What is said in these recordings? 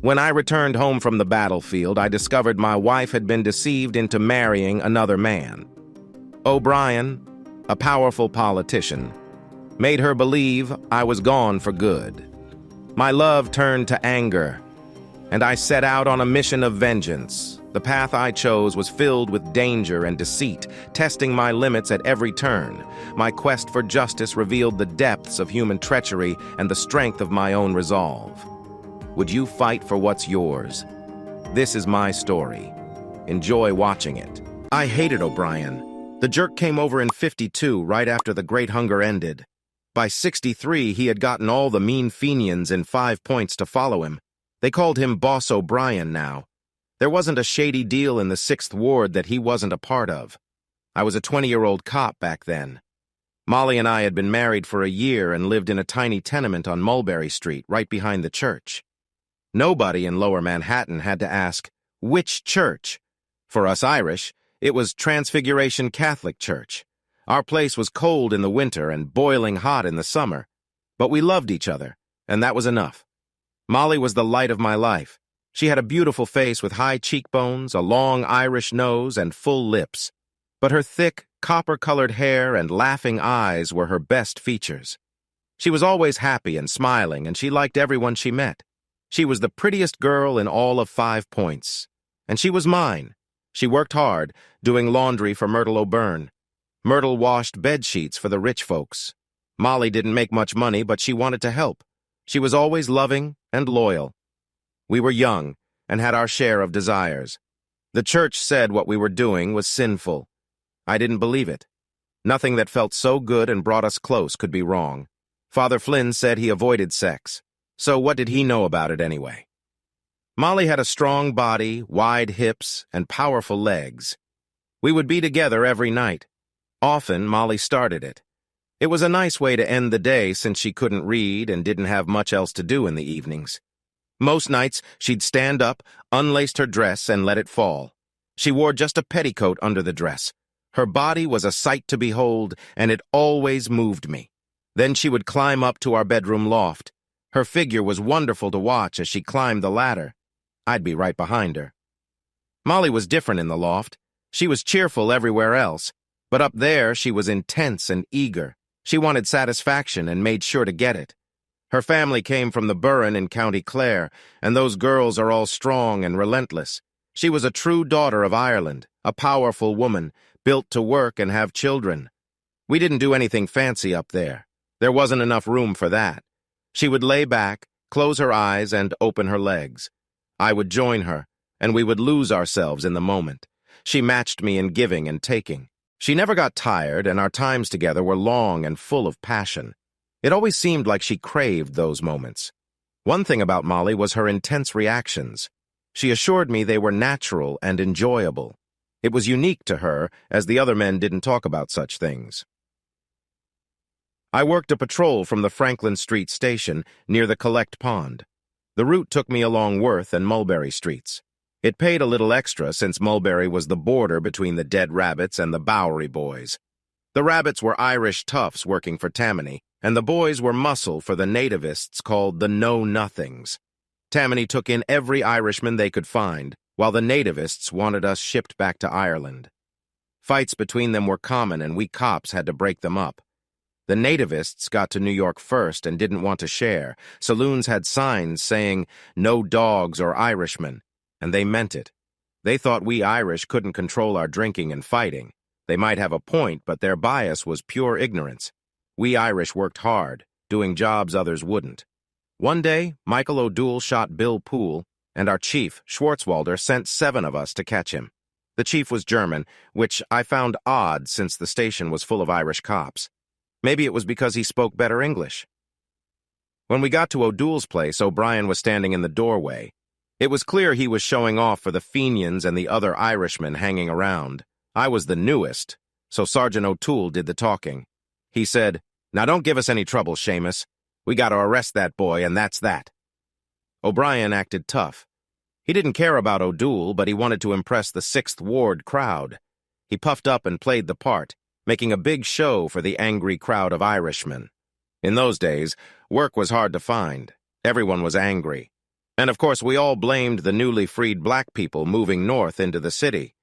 When I returned home from the battlefield, I discovered my wife had been deceived into marrying another man. O'Brien, a powerful politician, made her believe I was gone for good. My love turned to anger, and I set out on a mission of vengeance. The path I chose was filled with danger and deceit, testing my limits at every turn. My quest for justice revealed the depths of human treachery and the strength of my own resolve. Would you fight for what's yours? This is my story. Enjoy watching it. I hated O'Brien. The jerk came over in 52, right after the Great Hunger ended. By 63, he had gotten all the mean Fenians in 5 points to follow him. They called him Boss O'Brien now. There wasn't a shady deal in the 6th Ward that he wasn't a part of. I was a 20-year-old cop back then. Molly and I had been married for a year and lived in a tiny tenement on Mulberry Street, right behind the church. Nobody in Lower Manhattan had to ask, which church? For us Irish, it was Transfiguration Catholic Church. Our place was cold in the winter and boiling hot in the summer. But we loved each other, and that was enough. Molly was the light of my life. She had a beautiful face with high cheekbones, a long Irish nose, and full lips. But her thick, copper-colored hair and laughing eyes were her best features. She was always happy and smiling, and she liked everyone she met. She was the prettiest girl in all of 5 points. And she was mine. She worked hard, doing laundry for Myrtle O'Byrne. Myrtle washed bed sheets for the rich folks. Molly didn't make much money, but she wanted to help. She was always loving and loyal. We were young and had our share of desires. The church said what we were doing was sinful. I didn't believe it. Nothing that felt so good and brought us close could be wrong. Father Flynn said he avoided sex. So what did he know about it anyway? Molly had a strong body, wide hips, and powerful legs. We would be together every night. Often, Molly started it. It was a nice way to end the day since she couldn't read and didn't have much else to do in the evenings. Most nights, she'd stand up, unlaced her dress, and let it fall. She wore just a petticoat under the dress. Her body was a sight to behold, and it always moved me. Then she would climb up to our bedroom loft. Her figure was wonderful to watch as she climbed the ladder. I'd be right behind her. Molly was different in the loft. She was cheerful everywhere else, but up there she was intense and eager. She wanted satisfaction and made sure to get it. Her family came from the Burren in County Clare, and those girls are all strong and relentless. She was a true daughter of Ireland, a powerful woman, built to work and have children. We didn't do anything fancy up there. There wasn't enough room for that. She would lay back, close her eyes, and open her legs. I would join her, and we would lose ourselves in the moment. She matched me in giving and taking. She never got tired, and our times together were long and full of passion. It always seemed like she craved those moments. One thing about Molly was her intense reactions. She assured me they were natural and enjoyable. It was unique to her, as the other men didn't talk about such things. I worked a patrol from the Franklin Street station near the Collect Pond. The route took me along Worth and Mulberry Streets. It paid a little extra since Mulberry was the border between the Dead Rabbits and the Bowery Boys. The Rabbits were Irish toughs working for Tammany, and the boys were muscle for the nativists called the Know-Nothings. Tammany took in every Irishman they could find, while the nativists wanted us shipped back to Ireland. Fights between them were common, and we cops had to break them up. The nativists got to New York first and didn't want to share. Saloons had signs saying, "No dogs or Irishmen," and they meant it. They thought we Irish couldn't control our drinking and fighting. They might have a point, but their bias was pure ignorance. We Irish worked hard, doing jobs others wouldn't. One day, Michael O'Doul shot Bill Poole, and our chief, Schwartzwalder, sent 7 of us to catch him. The chief was German, which I found odd since the station was full of Irish cops. Maybe it was because he spoke better English. When we got to O'Doul's place, O'Brien was standing in the doorway. It was clear he was showing off for the Fenians and the other Irishmen hanging around. I was the newest, so Sergeant O'Toole did the talking. He said, "Now don't give us any trouble, Shamus. We got to arrest that boy, and that's that." O'Brien acted tough. He didn't care about O'Doul, but he wanted to impress the 6th Ward crowd. He puffed up and played the part, making a big show for the angry crowd of Irishmen. In those days, work was hard to find. Everyone was angry. And of course, we all blamed the newly freed black people moving north into the city.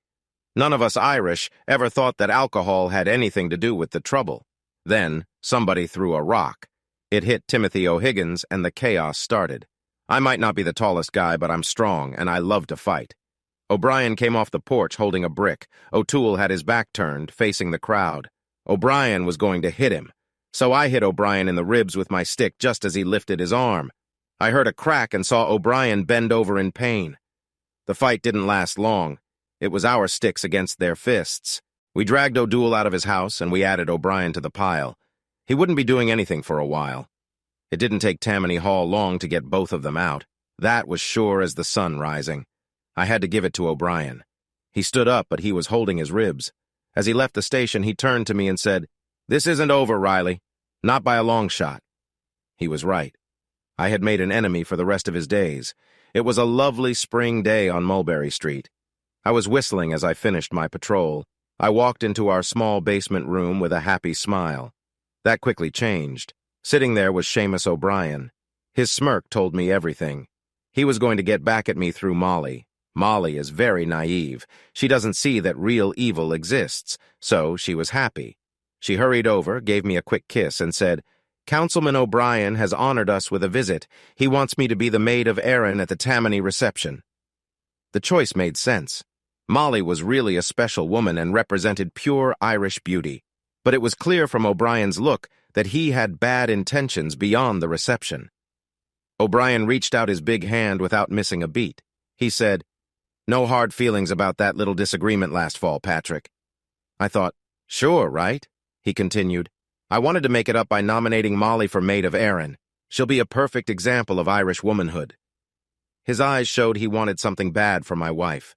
None of us Irish ever thought that alcohol had anything to do with the trouble. Then, somebody threw a rock. It hit Timothy O'Higgins, and the chaos started. I might not be the tallest guy, but I'm strong, and I love to fight. O'Brien came off the porch holding a brick. O'Toole had his back turned, facing the crowd. O'Brien was going to hit him. So I hit O'Brien in the ribs with my stick just as he lifted his arm. I heard a crack and saw O'Brien bend over in pain. The fight didn't last long. It was our sticks against their fists. We dragged O'Doul out of his house, and we added O'Brien to the pile. He wouldn't be doing anything for a while. It didn't take Tammany Hall long to get both of them out. That was sure as the sun rising. I had to give it to O'Brien. He stood up, but he was holding his ribs. As he left the station, he turned to me and said, "This isn't over, Riley. Not by a long shot." He was right. I had made an enemy for the rest of his days. It was a lovely spring day on Mulberry Street. I was whistling as I finished my patrol. I walked into our small basement room with a happy smile. That quickly changed. Sitting there was Shamus O'Brien. His smirk told me everything. He was going to get back at me through Molly. Molly is very naive. She doesn't see that real evil exists, so she was happy. She hurried over, gave me a quick kiss, and said, "Councilman O'Brien has honored us with a visit. He wants me to be the maid of Erin at the Tammany reception." The choice made sense. Molly was really a special woman and represented pure Irish beauty. But it was clear from O'Brien's look that he had bad intentions beyond the reception. O'Brien reached out his big hand without missing a beat. He said, "No hard feelings about that little disagreement last fall, Patrick." I thought, "Sure, right?" He continued, "I wanted to make it up by nominating Molly for maid of Erin. She'll be a perfect example of Irish womanhood." His eyes showed he wanted something bad for my wife.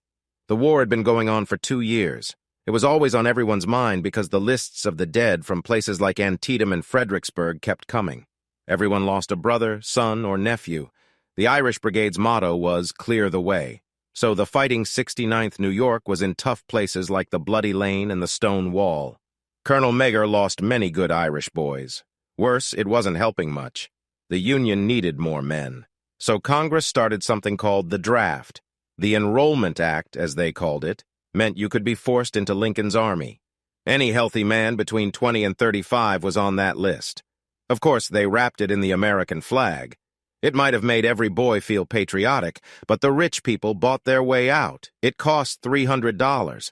The war had been going on for 2 years. It was always on everyone's mind because the lists of the dead from places like Antietam and Fredericksburg kept coming. Everyone lost a brother, son, or nephew. The Irish Brigade's motto was, "Clear the way." So the fighting 69th New York was in tough places like the Bloody Lane and the Stone Wall. Colonel Meagher lost many good Irish boys. Worse, it wasn't helping much. The Union needed more men. So Congress started something called the Draft. The Enrollment Act, as they called it, meant you could be forced into Lincoln's army. Any healthy man between 20 and 35 was on that list. Of course, they wrapped it in the American flag. It might have made every boy feel patriotic, but the rich people bought their way out. It cost $300.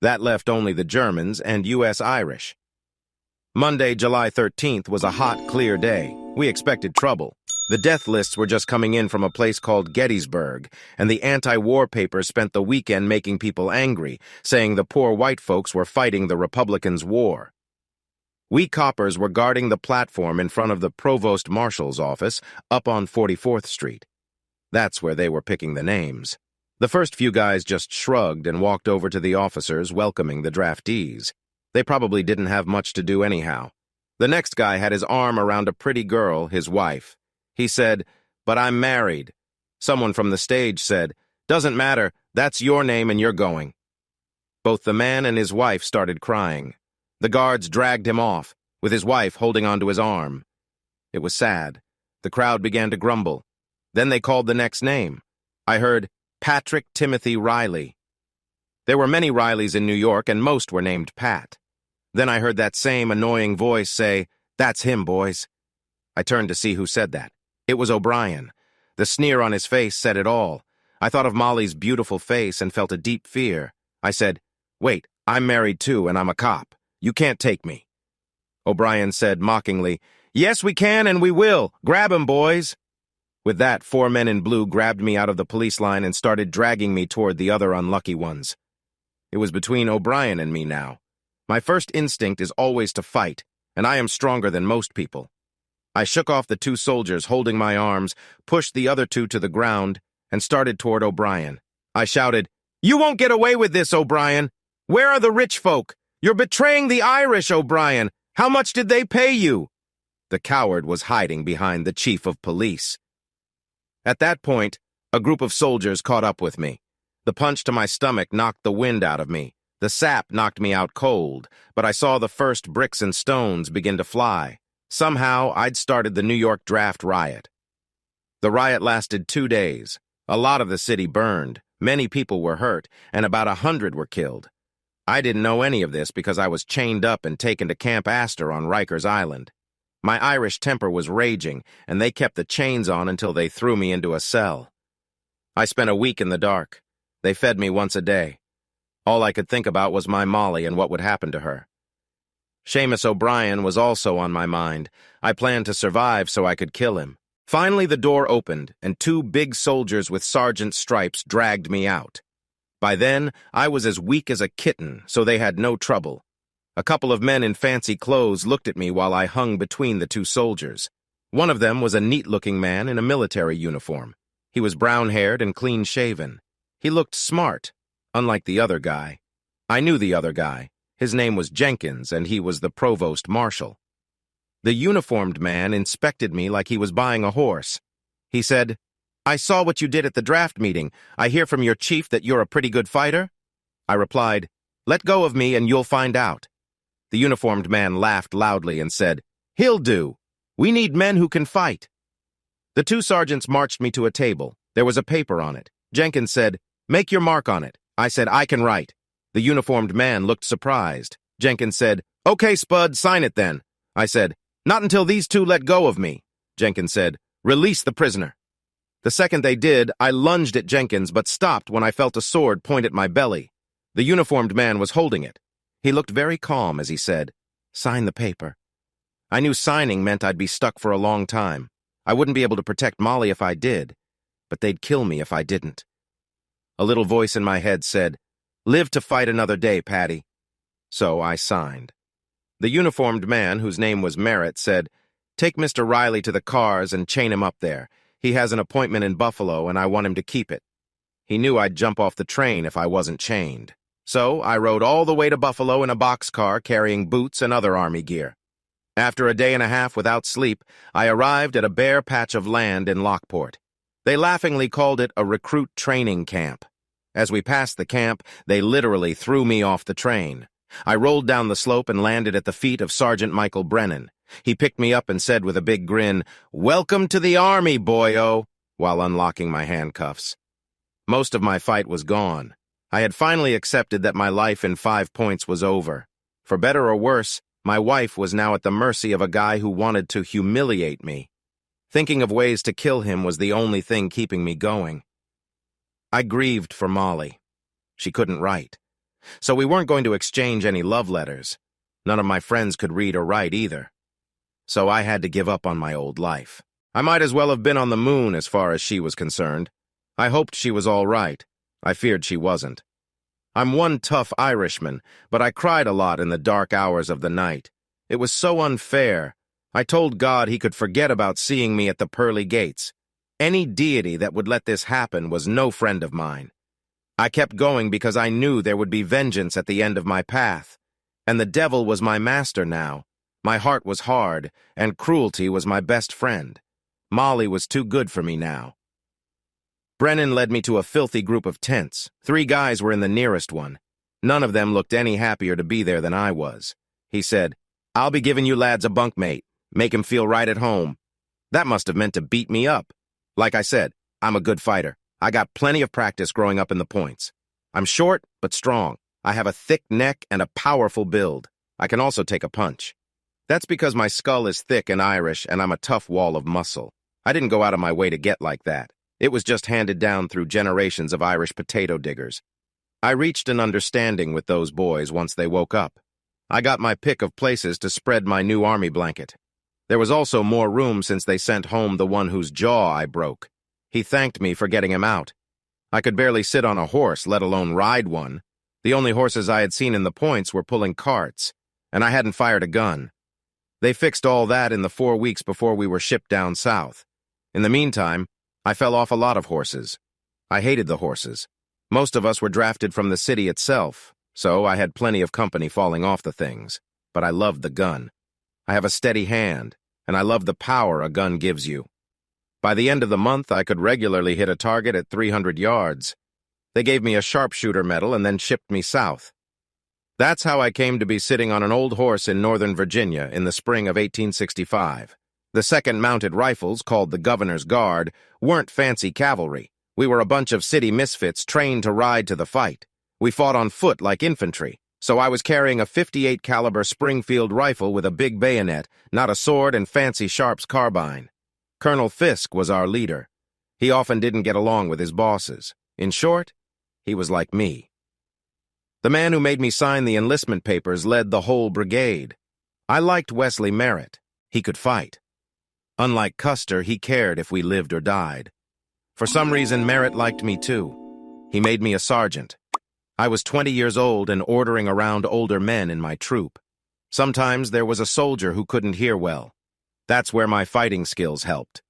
That left only the Germans and U.S. Irish. Monday, July 13th was a hot, clear day. We expected trouble. The death lists were just coming in from a place called Gettysburg, and the anti-war papers spent the weekend making people angry, saying the poor white folks were fighting the Republicans' war. We coppers were guarding the platform in front of the Provost Marshal's office up on 44th Street. That's where they were picking the names. The first few guys just shrugged and walked over to the officers welcoming the draftees. They probably didn't have much to do anyhow. The next guy had his arm around a pretty girl, his wife. He said, "But I'm married." Someone from the stage said, "Doesn't matter, that's your name and you're going." Both the man and his wife started crying. The guards dragged him off, with his wife holding onto his arm. It was sad. The crowd began to grumble. Then they called the next name. I heard, "Patrick Timothy Riley." There were many Rileys in New York, and most were named Pat. Then I heard that same annoying voice say, "That's him, boys." I turned to see who said that. It was O'Brien. The sneer on his face said it all. I thought of Molly's beautiful face and felt a deep fear. I said, "Wait, I'm married too, and I'm a cop. You can't take me." O'Brien said mockingly, "Yes, we can and we will. Grab him, boys." With that, 4 men in blue grabbed me out of the police line and started dragging me toward the other unlucky ones. It was between O'Brien and me now. My first instinct is always to fight, and I am stronger than most people. I shook off the 2 soldiers holding my arms, pushed the other 2 to the ground, and started toward O'Brien. I shouted, "You won't get away with this, O'Brien! Where are the rich folk? You're betraying the Irish, O'Brien! How much did they pay you?" The coward was hiding behind the chief of police. At that point, a group of soldiers caught up with me. The punch to my stomach knocked the wind out of me. The sap knocked me out cold, but I saw the first bricks and stones begin to fly. Somehow, I'd started the New York draft riot. The riot lasted 2 days. A lot of the city burned, many people were hurt, and about 100 were killed. I didn't know any of this because I was chained up and taken to Camp Astor on Rikers Island. My Irish temper was raging, and they kept the chains on until they threw me into a cell. I spent a week in the dark. They fed me once a day. All I could think about was my Molly and what would happen to her. Shamus O'Brien was also on my mind. I planned to survive so I could kill him. Finally, the door opened, and 2 big soldiers with sergeant stripes dragged me out. By then, I was as weak as a kitten, so they had no trouble. A couple of men in fancy clothes looked at me while I hung between the 2 soldiers. One of them was a neat-looking man in a military uniform. He was brown-haired and clean-shaven. He looked smart, unlike the other guy. I knew the other guy. His name was Jenkins, and he was the provost marshal. The uniformed man inspected me like he was buying a horse. He said, "I saw what you did at the draft meeting. I hear from your chief that you're a pretty good fighter." I replied, "Let go of me and you'll find out." The uniformed man laughed loudly and said, "He'll do. We need men who can fight." The 2 sergeants marched me to a table. There was a paper on it. Jenkins said, "Make your mark on it." I said, "I can write." The uniformed man looked surprised. Jenkins said, "Okay, Spud, sign it then." I said, "Not until these 2 let go of me." Jenkins said, "Release the prisoner." The second they did, I lunged at Jenkins but stopped when I felt a sword point at my belly. The uniformed man was holding it. He looked very calm as he said, "Sign the paper." I knew signing meant I'd be stuck for a long time. I wouldn't be able to protect Molly if I did, but they'd kill me if I didn't. A little voice in my head said, "Live to fight another day, Patty." So I signed. The uniformed man, whose name was Merritt, said, "Take Mr. Riley to the cars and chain him up there. He has an appointment in Buffalo, and I want him to keep it." He knew I'd jump off the train if I wasn't chained. So I rode all the way to Buffalo in a boxcar carrying boots and other Army gear. After a day and a half without sleep, I arrived at a bare patch of land in Lockport. They laughingly called it a recruit training camp. As we passed the camp, they literally threw me off the train. I rolled down the slope and landed at the feet of Sergeant Michael Brennan. He picked me up and said with a big grin, "Welcome to the Army, boyo," while unlocking my handcuffs. Most of my fight was gone. I had finally accepted that my life in 5 points was over. For better or worse, my wife was now at the mercy of a guy who wanted to humiliate me. Thinking of ways to kill him was the only thing keeping me going. I grieved for Molly. She couldn't write. So we weren't going to exchange any love letters. None of my friends could read or write either. So I had to give up on my old life. I might as well have been on the moon as far as she was concerned. I hoped she was all right. I feared she wasn't. I'm one tough Irishman, but I cried a lot in the dark hours of the night. It was so unfair. I told God he could forget about seeing me at the pearly gates. Any deity that would let this happen was no friend of mine. I kept going because I knew there would be vengeance at the end of my path. And the devil was my master now. My heart was hard, and cruelty was my best friend. Molly was too good for me now. Brennan led me to a filthy group of tents. 3 guys were in the nearest one. None of them looked any happier to be there than I was. He said, "I'll be giving you lads a bunkmate. Make him feel right at home." That must have meant to beat me up. Like I said, I'm a good fighter. I got plenty of practice growing up in the points. I'm short, but strong. I have a thick neck and a powerful build. I can also take a punch. That's because my skull is thick and Irish, and I'm a tough wall of muscle. I didn't go out of my way to get like that. It was just handed down through generations of Irish potato diggers. I reached an understanding with those boys once they woke up. I got my pick of places to spread my new army blanket. There was also more room since they sent home the one whose jaw I broke. He thanked me for getting him out. I could barely sit on a horse, let alone ride one. The only horses I had seen in the points were pulling carts, and I hadn't fired a gun. They fixed all that in the 4 weeks before we were shipped down south. In the meantime, I fell off a lot of horses. I hated the horses. Most of us were drafted from the city itself, so I had plenty of company falling off the things. But I loved the gun. I have a steady hand, and I love the power a gun gives you. By the end of the month, I could regularly hit a target at 300 yards. They gave me a sharpshooter medal and then shipped me south. That's how I came to be sitting on an old horse in Northern Virginia in the spring of 1865. The second mounted rifles, called the Governor's Guard, weren't fancy cavalry. We were a bunch of city misfits trained to ride to the fight. We fought on foot like infantry, so I was carrying a .58 caliber Springfield rifle with a big bayonet, not a sword and fancy Sharp's carbine. Colonel Fisk was our leader. He often didn't get along with his bosses. In short, he was like me. The man who made me sign the enlistment papers led the whole brigade. I liked Wesley Merritt. He could fight. Unlike Custer, he cared if we lived or died. For some reason, Merritt liked me too. He made me a sergeant. I was 20 years old and ordering around older men in my troop. Sometimes there was a soldier who couldn't hear well. That's where my fighting skills helped.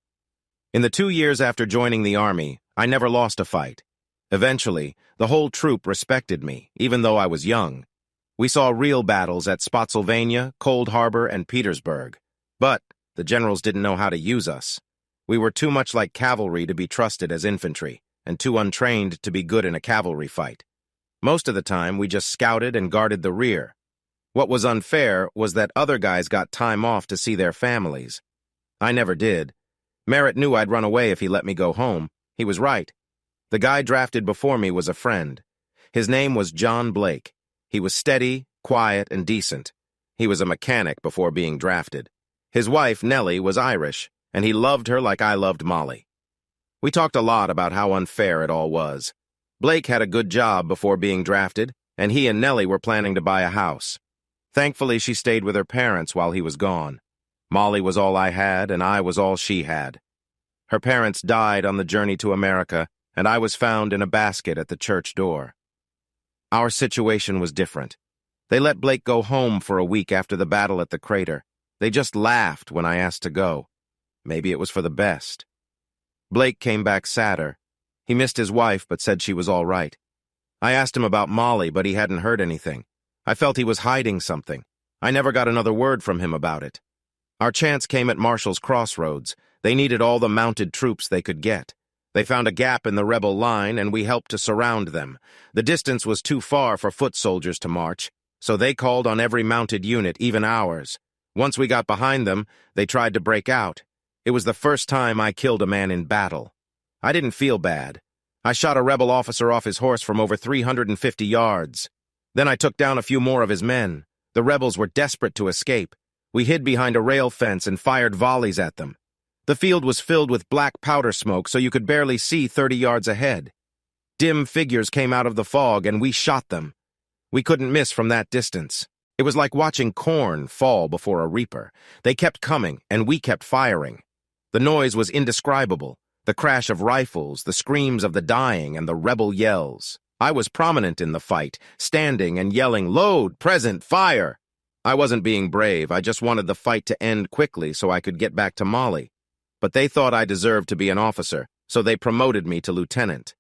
In the 2 years after joining the Army, I never lost a fight. Eventually, the whole troop respected me, even though I was young. We saw real battles at Spotsylvania, Cold Harbor, and Petersburg. But the generals didn't know how to use us. We were too much like cavalry to be trusted as infantry, and too untrained to be good in a cavalry fight. Most of the time, we just scouted and guarded the rear. What was unfair was that other guys got time off to see their families. I never did. Merritt knew I'd run away if he let me go home. He was right. The guy drafted before me was a friend. His name was John Blake. He was steady, quiet, and decent. He was a mechanic before being drafted. His wife, Nellie, was Irish, and he loved her like I loved Molly. We talked a lot about how unfair it all was. Blake had a good job before being drafted, and he and Nellie were planning to buy a house. Thankfully, she stayed with her parents while he was gone. Molly was all I had, and I was all she had. Her parents died on the journey to America, and I was found in a basket at the church door. Our situation was different. They let Blake go home for a week after the battle at the crater. They just laughed when I asked to go. Maybe it was for the best. Blake came back sadder. He missed his wife, but said she was all right. I asked him about Molly, but he hadn't heard anything. I felt he was hiding something. I never got another word from him about it. Our chance came at Marshall's Crossroads. They needed all the mounted troops they could get. They found a gap in the rebel line, and we helped to surround them. The distance was too far for foot soldiers to march, so they called on every mounted unit, even ours. Once we got behind them, they tried to break out. It was the first time I killed a man in battle. I didn't feel bad. I shot a rebel officer off his horse from over 350 yards. Then I took down a few more of his men. The rebels were desperate to escape. We hid behind a rail fence and fired volleys at them. The field was filled with black powder smoke, so you could barely see 30 yards ahead. Dim figures came out of the fog, and we shot them. We couldn't miss from that distance. It was like watching corn fall before a reaper. They kept coming, and we kept firing. The noise was indescribable. The crash of rifles, the screams of the dying, and the rebel yells. I was prominent in the fight, standing and yelling, "Load, present, fire!" I wasn't being brave. I just wanted the fight to end quickly so I could get back to Molly. But they thought I deserved to be an officer, so they promoted me to lieutenant.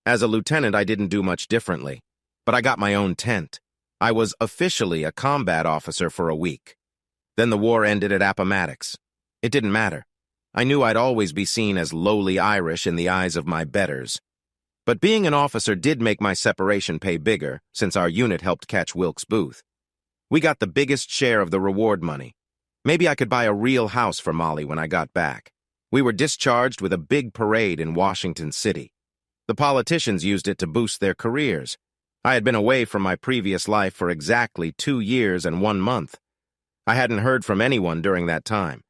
As a lieutenant, I didn't do much differently, but I got my own tent. I was officially a combat officer for a week. Then the war ended at Appomattox. It didn't matter. I knew I'd always be seen as lowly Irish in the eyes of my betters. But being an officer did make my separation pay bigger, since our unit helped catch Wilkes Booth. We got the biggest share of the reward money. Maybe I could buy a real house for Molly when I got back. We were discharged with a big parade in Washington City. The politicians used it to boost their careers. I had been away from my previous life for exactly 2 years and 1 month. I hadn't heard from anyone during that time.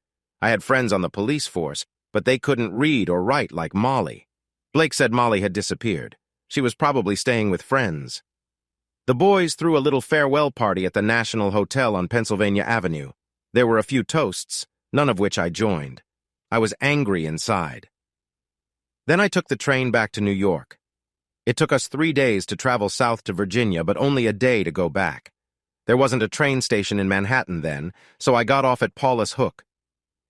I had friends on the police force, but they couldn't read or write like Molly. Blake said Molly had disappeared. She was probably staying with friends. The boys threw a little farewell party at the National Hotel on Pennsylvania Avenue. There were a few toasts, none of which I joined. I was angry inside. Then I took the train back to New York. It took us 3 days to travel south to Virginia, but only a day to go back. There wasn't a train station in Manhattan then, so I got off at Paulus Hook.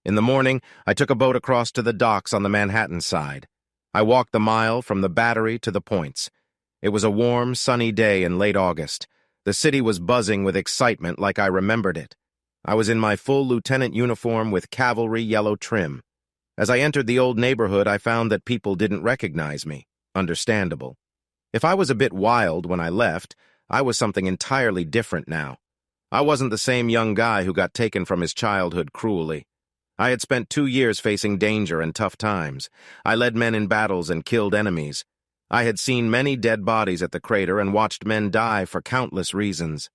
In the morning, I took a boat across to the docks on the Manhattan side. I walked the mile from the Battery to the Points. It was a warm, sunny day in late August. The city was buzzing with excitement like I remembered it. I was in my full lieutenant uniform with cavalry yellow trim. As I entered the old neighborhood, I found that people didn't recognize me. Understandable. If I was a bit wild when I left, I was something entirely different now. I wasn't the same young guy who got taken from his childhood cruelly. I had spent 2 years facing danger and tough times. I led men in battles and killed enemies. I had seen many dead bodies at the crater and watched men die for countless reasons.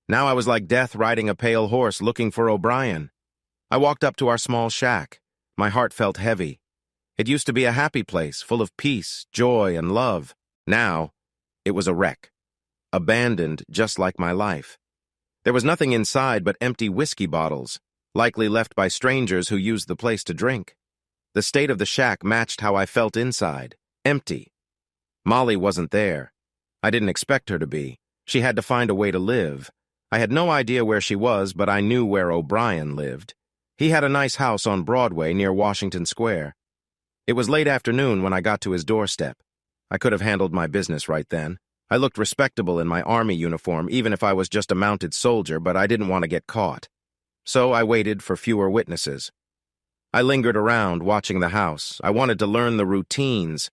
Now I was like death riding a pale horse looking for O'Brien. I walked up to our small shack. My heart felt heavy. It used to be a happy place, full of peace, joy, and love. Now, it was a wreck. Abandoned just like my life. There was nothing inside but empty whiskey bottles, likely left by strangers who used the place to drink. The state of the shack matched how I felt inside, empty. Molly wasn't there. I didn't expect her to be. She had to find a way to live. I had no idea where she was, but I knew where O'Brien lived. He had a nice house on Broadway near Washington Square. It was late afternoon when I got to his doorstep. I could have handled my business right then. I looked respectable in my army uniform, even if I was just a mounted soldier, but I didn't want to get caught. So I waited for fewer witnesses. I lingered around, watching the house. I wanted to learn the routines.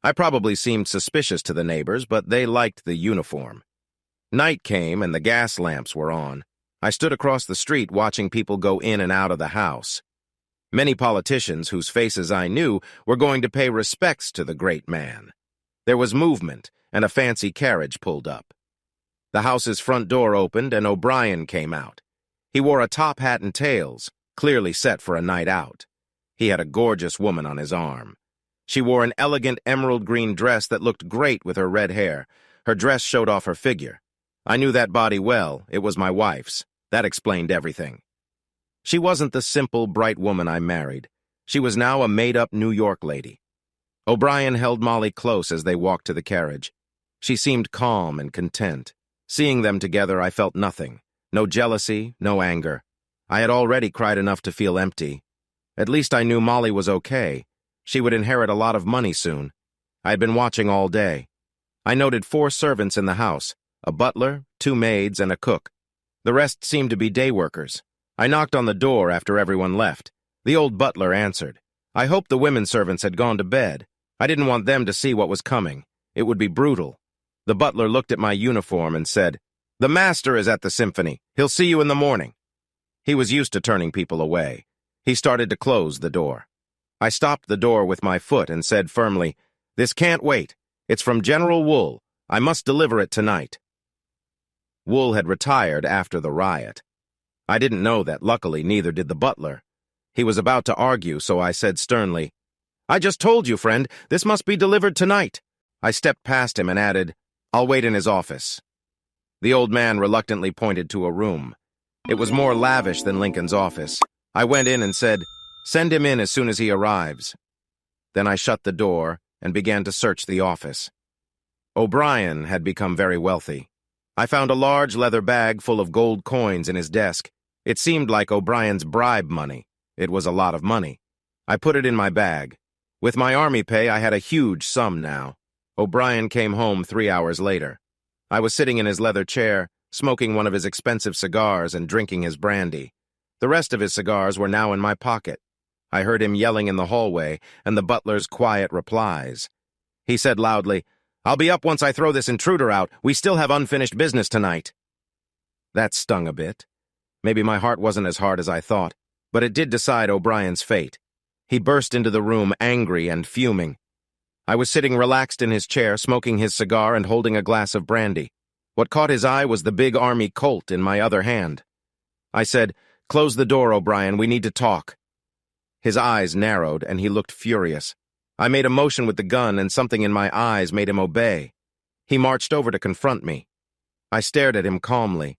I probably seemed suspicious to the neighbors, but they liked the uniform. Night came and the gas lamps were on. I stood across the street watching people go in and out of the house. Many politicians whose faces I knew were going to pay respects to the great man. There was movement, and a fancy carriage pulled up. The house's front door opened, and O'Brien came out. He wore a top hat and tails, clearly set for a night out. He had a gorgeous woman on his arm. She wore an elegant emerald green dress that looked great with her red hair. Her dress showed off her figure. I knew that body well. It was my wife's. That explained everything. She wasn't the simple, bright woman I married. She was now a made-up New York lady. O'Brien held Molly close as they walked to the carriage. She seemed calm and content. Seeing them together, I felt nothing. No jealousy, no anger. I had already cried enough to feel empty. At least I knew Molly was okay. She would inherit a lot of money soon. I had been watching all day. I noted 4 servants in the house, a butler, 2 maids, and a cook. The rest seemed to be day workers. I knocked on the door after everyone left. The old butler answered. I hoped the women servants had gone to bed. I didn't want them to see what was coming. It would be brutal. The butler looked at my uniform and said, "The master is at the symphony. He'll see you in the morning." He was used to turning people away. He started to close the door. I stopped the door with my foot and said firmly, "This can't wait. It's from General Wool. I must deliver it tonight." Wool had retired after the riot. I didn't know that. Luckily, neither did the butler. He was about to argue, so I said sternly, "I just told you, friend, this must be delivered tonight." I stepped past him and added, "I'll wait in his office." The old man reluctantly pointed to a room. It was more lavish than Lincoln's office. I went in and said, "Send him in as soon as he arrives." Then I shut the door and began to search the office. O'Brien had become very wealthy. I found a large leather bag full of gold coins in his desk. It seemed like O'Brien's bribe money. It was a lot of money. I put it in my bag. With my army pay, I had a huge sum now. O'Brien came home 3 hours later. I was sitting in his leather chair, smoking one of his expensive cigars and drinking his brandy. The rest of his cigars were now in my pocket. I heard him yelling in the hallway and the butler's quiet replies. He said loudly, "I'll be up once I throw this intruder out. We still have unfinished business tonight." That stung a bit. Maybe my heart wasn't as hard as I thought, but it did decide O'Brien's fate. He burst into the room, angry and fuming. I was sitting relaxed in his chair, smoking his cigar and holding a glass of brandy. What caught his eye was the big army Colt in my other hand. I said, "Close the door, O'Brien. We need to talk." His eyes narrowed, and he looked furious. I made a motion with the gun, and something in my eyes made him obey. He marched over to confront me. I stared at him calmly.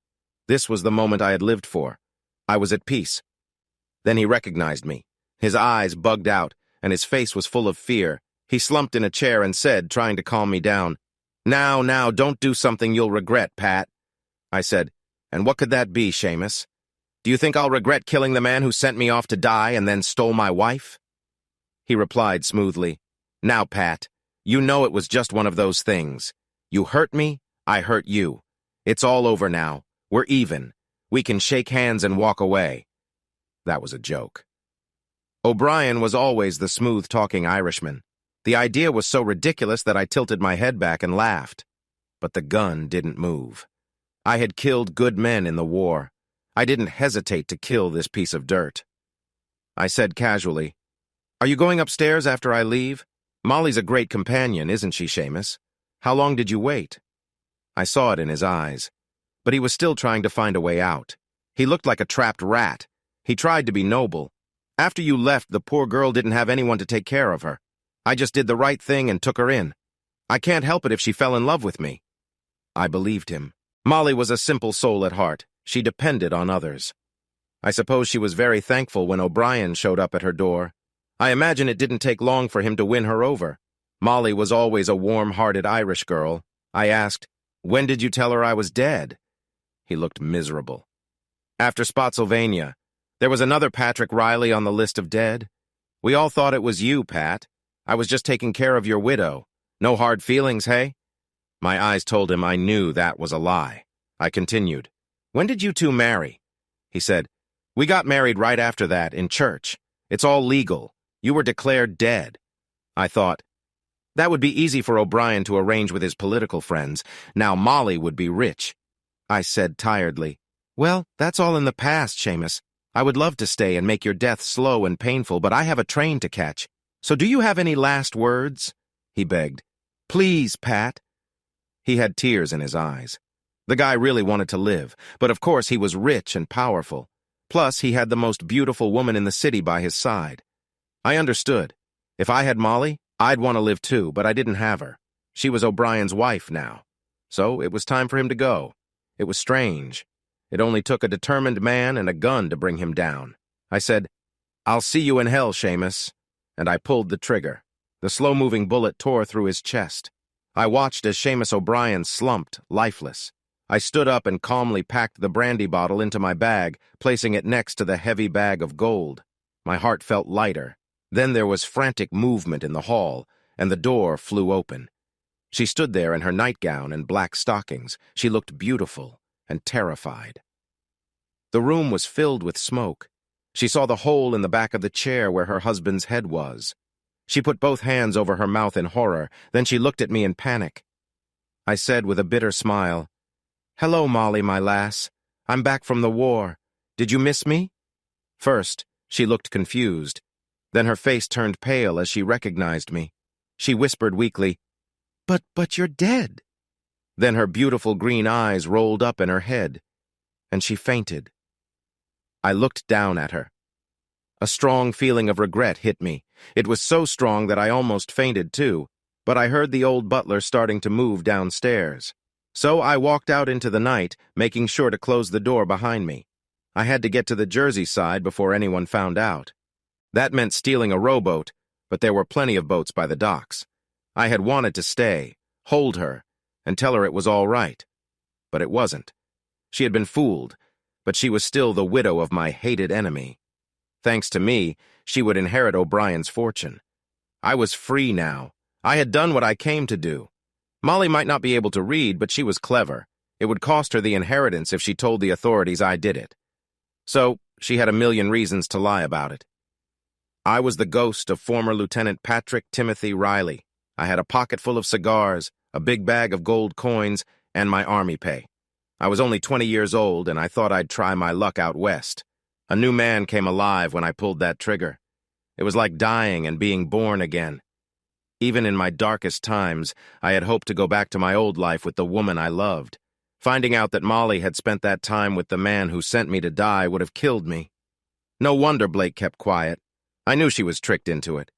This was the moment I had lived for. I was at peace. Then he recognized me. His eyes bugged out, and his face was full of fear. He slumped in a chair and said, trying to calm me down, Now, don't do something you'll regret, Pat." I said, "And what could that be, Shamus? Do you think I'll regret killing the man who sent me off to die and then stole my wife?" He replied smoothly, "Now, Pat, you know it was just one of those things. You hurt me, I hurt you. It's all over now. We're even. We can shake hands and walk away." That was a joke. O'Brien was always the smooth-talking Irishman. The idea was so ridiculous that I tilted my head back and laughed. But the gun didn't move. I had killed good men in the war. I didn't hesitate to kill this piece of dirt. I said casually, "Are you going upstairs after I leave? Molly's a great companion, isn't she, Shamus? How long did you wait?" I saw it in his eyes, but he was still trying to find a way out. He looked like a trapped rat. He tried to be noble. "After you left, the poor girl didn't have anyone to take care of her. I just did the right thing and took her in. I can't help it if she fell in love with me." I believed him. Molly was a simple soul at heart. She depended on others. I suppose she was very thankful when O'Brien showed up at her door. I imagine it didn't take long for him to win her over. Molly was always a warm-hearted Irish girl. I asked, "When did you tell her I was dead?" He looked miserable. "After Spotsylvania. There was another Patrick Riley on the list of dead. We all thought it was you, Pat. I was just taking care of your widow. No hard feelings, hey?" My eyes told him I knew that was a lie. I continued, "When did you two marry?" He said, "We got married right after that, in church. It's all legal. You were declared dead." I thought, that would be easy for O'Brien to arrange with his political friends. Now Molly would be rich. I said tiredly, "Well, that's all in the past, Shamus. I would love to stay and make your death slow and painful, but I have a train to catch. So do you have any last words?" He begged. "Please, Pat." He had tears in his eyes. The guy really wanted to live, but of course he was rich and powerful. Plus, he had the most beautiful woman in the city by his side. I understood. If I had Molly, I'd want to live too, but I didn't have her. She was O'Brien's wife now. So it was time for him to go. It was strange. It only took a determined man and a gun to bring him down. I said, "I'll see you in hell, Shamus." And I pulled the trigger. The slow-moving bullet tore through his chest. I watched as Shamus O'Brien slumped, lifeless. I stood up and calmly packed the brandy bottle into my bag, placing it next to the heavy bag of gold. My heart felt lighter. Then there was frantic movement in the hall, and the door flew open. She stood there in her nightgown and black stockings. She looked beautiful and terrified. The room was filled with smoke. She saw the hole in the back of the chair where her husband's head was. She put both hands over her mouth in horror, then she looked at me in panic. I said with a bitter smile, "Hello, Molly, my lass. I'm back from the war. Did you miss me?" First, she looked confused. Then her face turned pale as she recognized me. She whispered weakly, But you're dead." Then her beautiful green eyes rolled up in her head, and she fainted. I looked down at her. A strong feeling of regret hit me. It was so strong that I almost fainted too, but I heard the old butler starting to move downstairs. So I walked out into the night, making sure to close the door behind me. I had to get to the Jersey side before anyone found out. That meant stealing a rowboat, but there were plenty of boats by the docks. I had wanted to stay, hold her, and tell her it was all right. But it wasn't. She had been fooled, but she was still the widow of my hated enemy. Thanks to me, she would inherit O'Brien's fortune. I was free now. I had done what I came to do. Molly might not be able to read, but she was clever. It would cost her the inheritance if she told the authorities I did it. So, she had a million reasons to lie about it. I was the ghost of former Lieutenant Patrick Timothy Riley. I had a pocket full of cigars, a big bag of gold coins, and my army pay. I was only 20 years old, and I thought I'd try my luck out west. A new man came alive when I pulled that trigger. It was like dying and being born again. Even in my darkest times, I had hoped to go back to my old life with the woman I loved. Finding out that Molly had spent that time with the man who sent me to die would have killed me. No wonder Blake kept quiet. I knew she was tricked into it.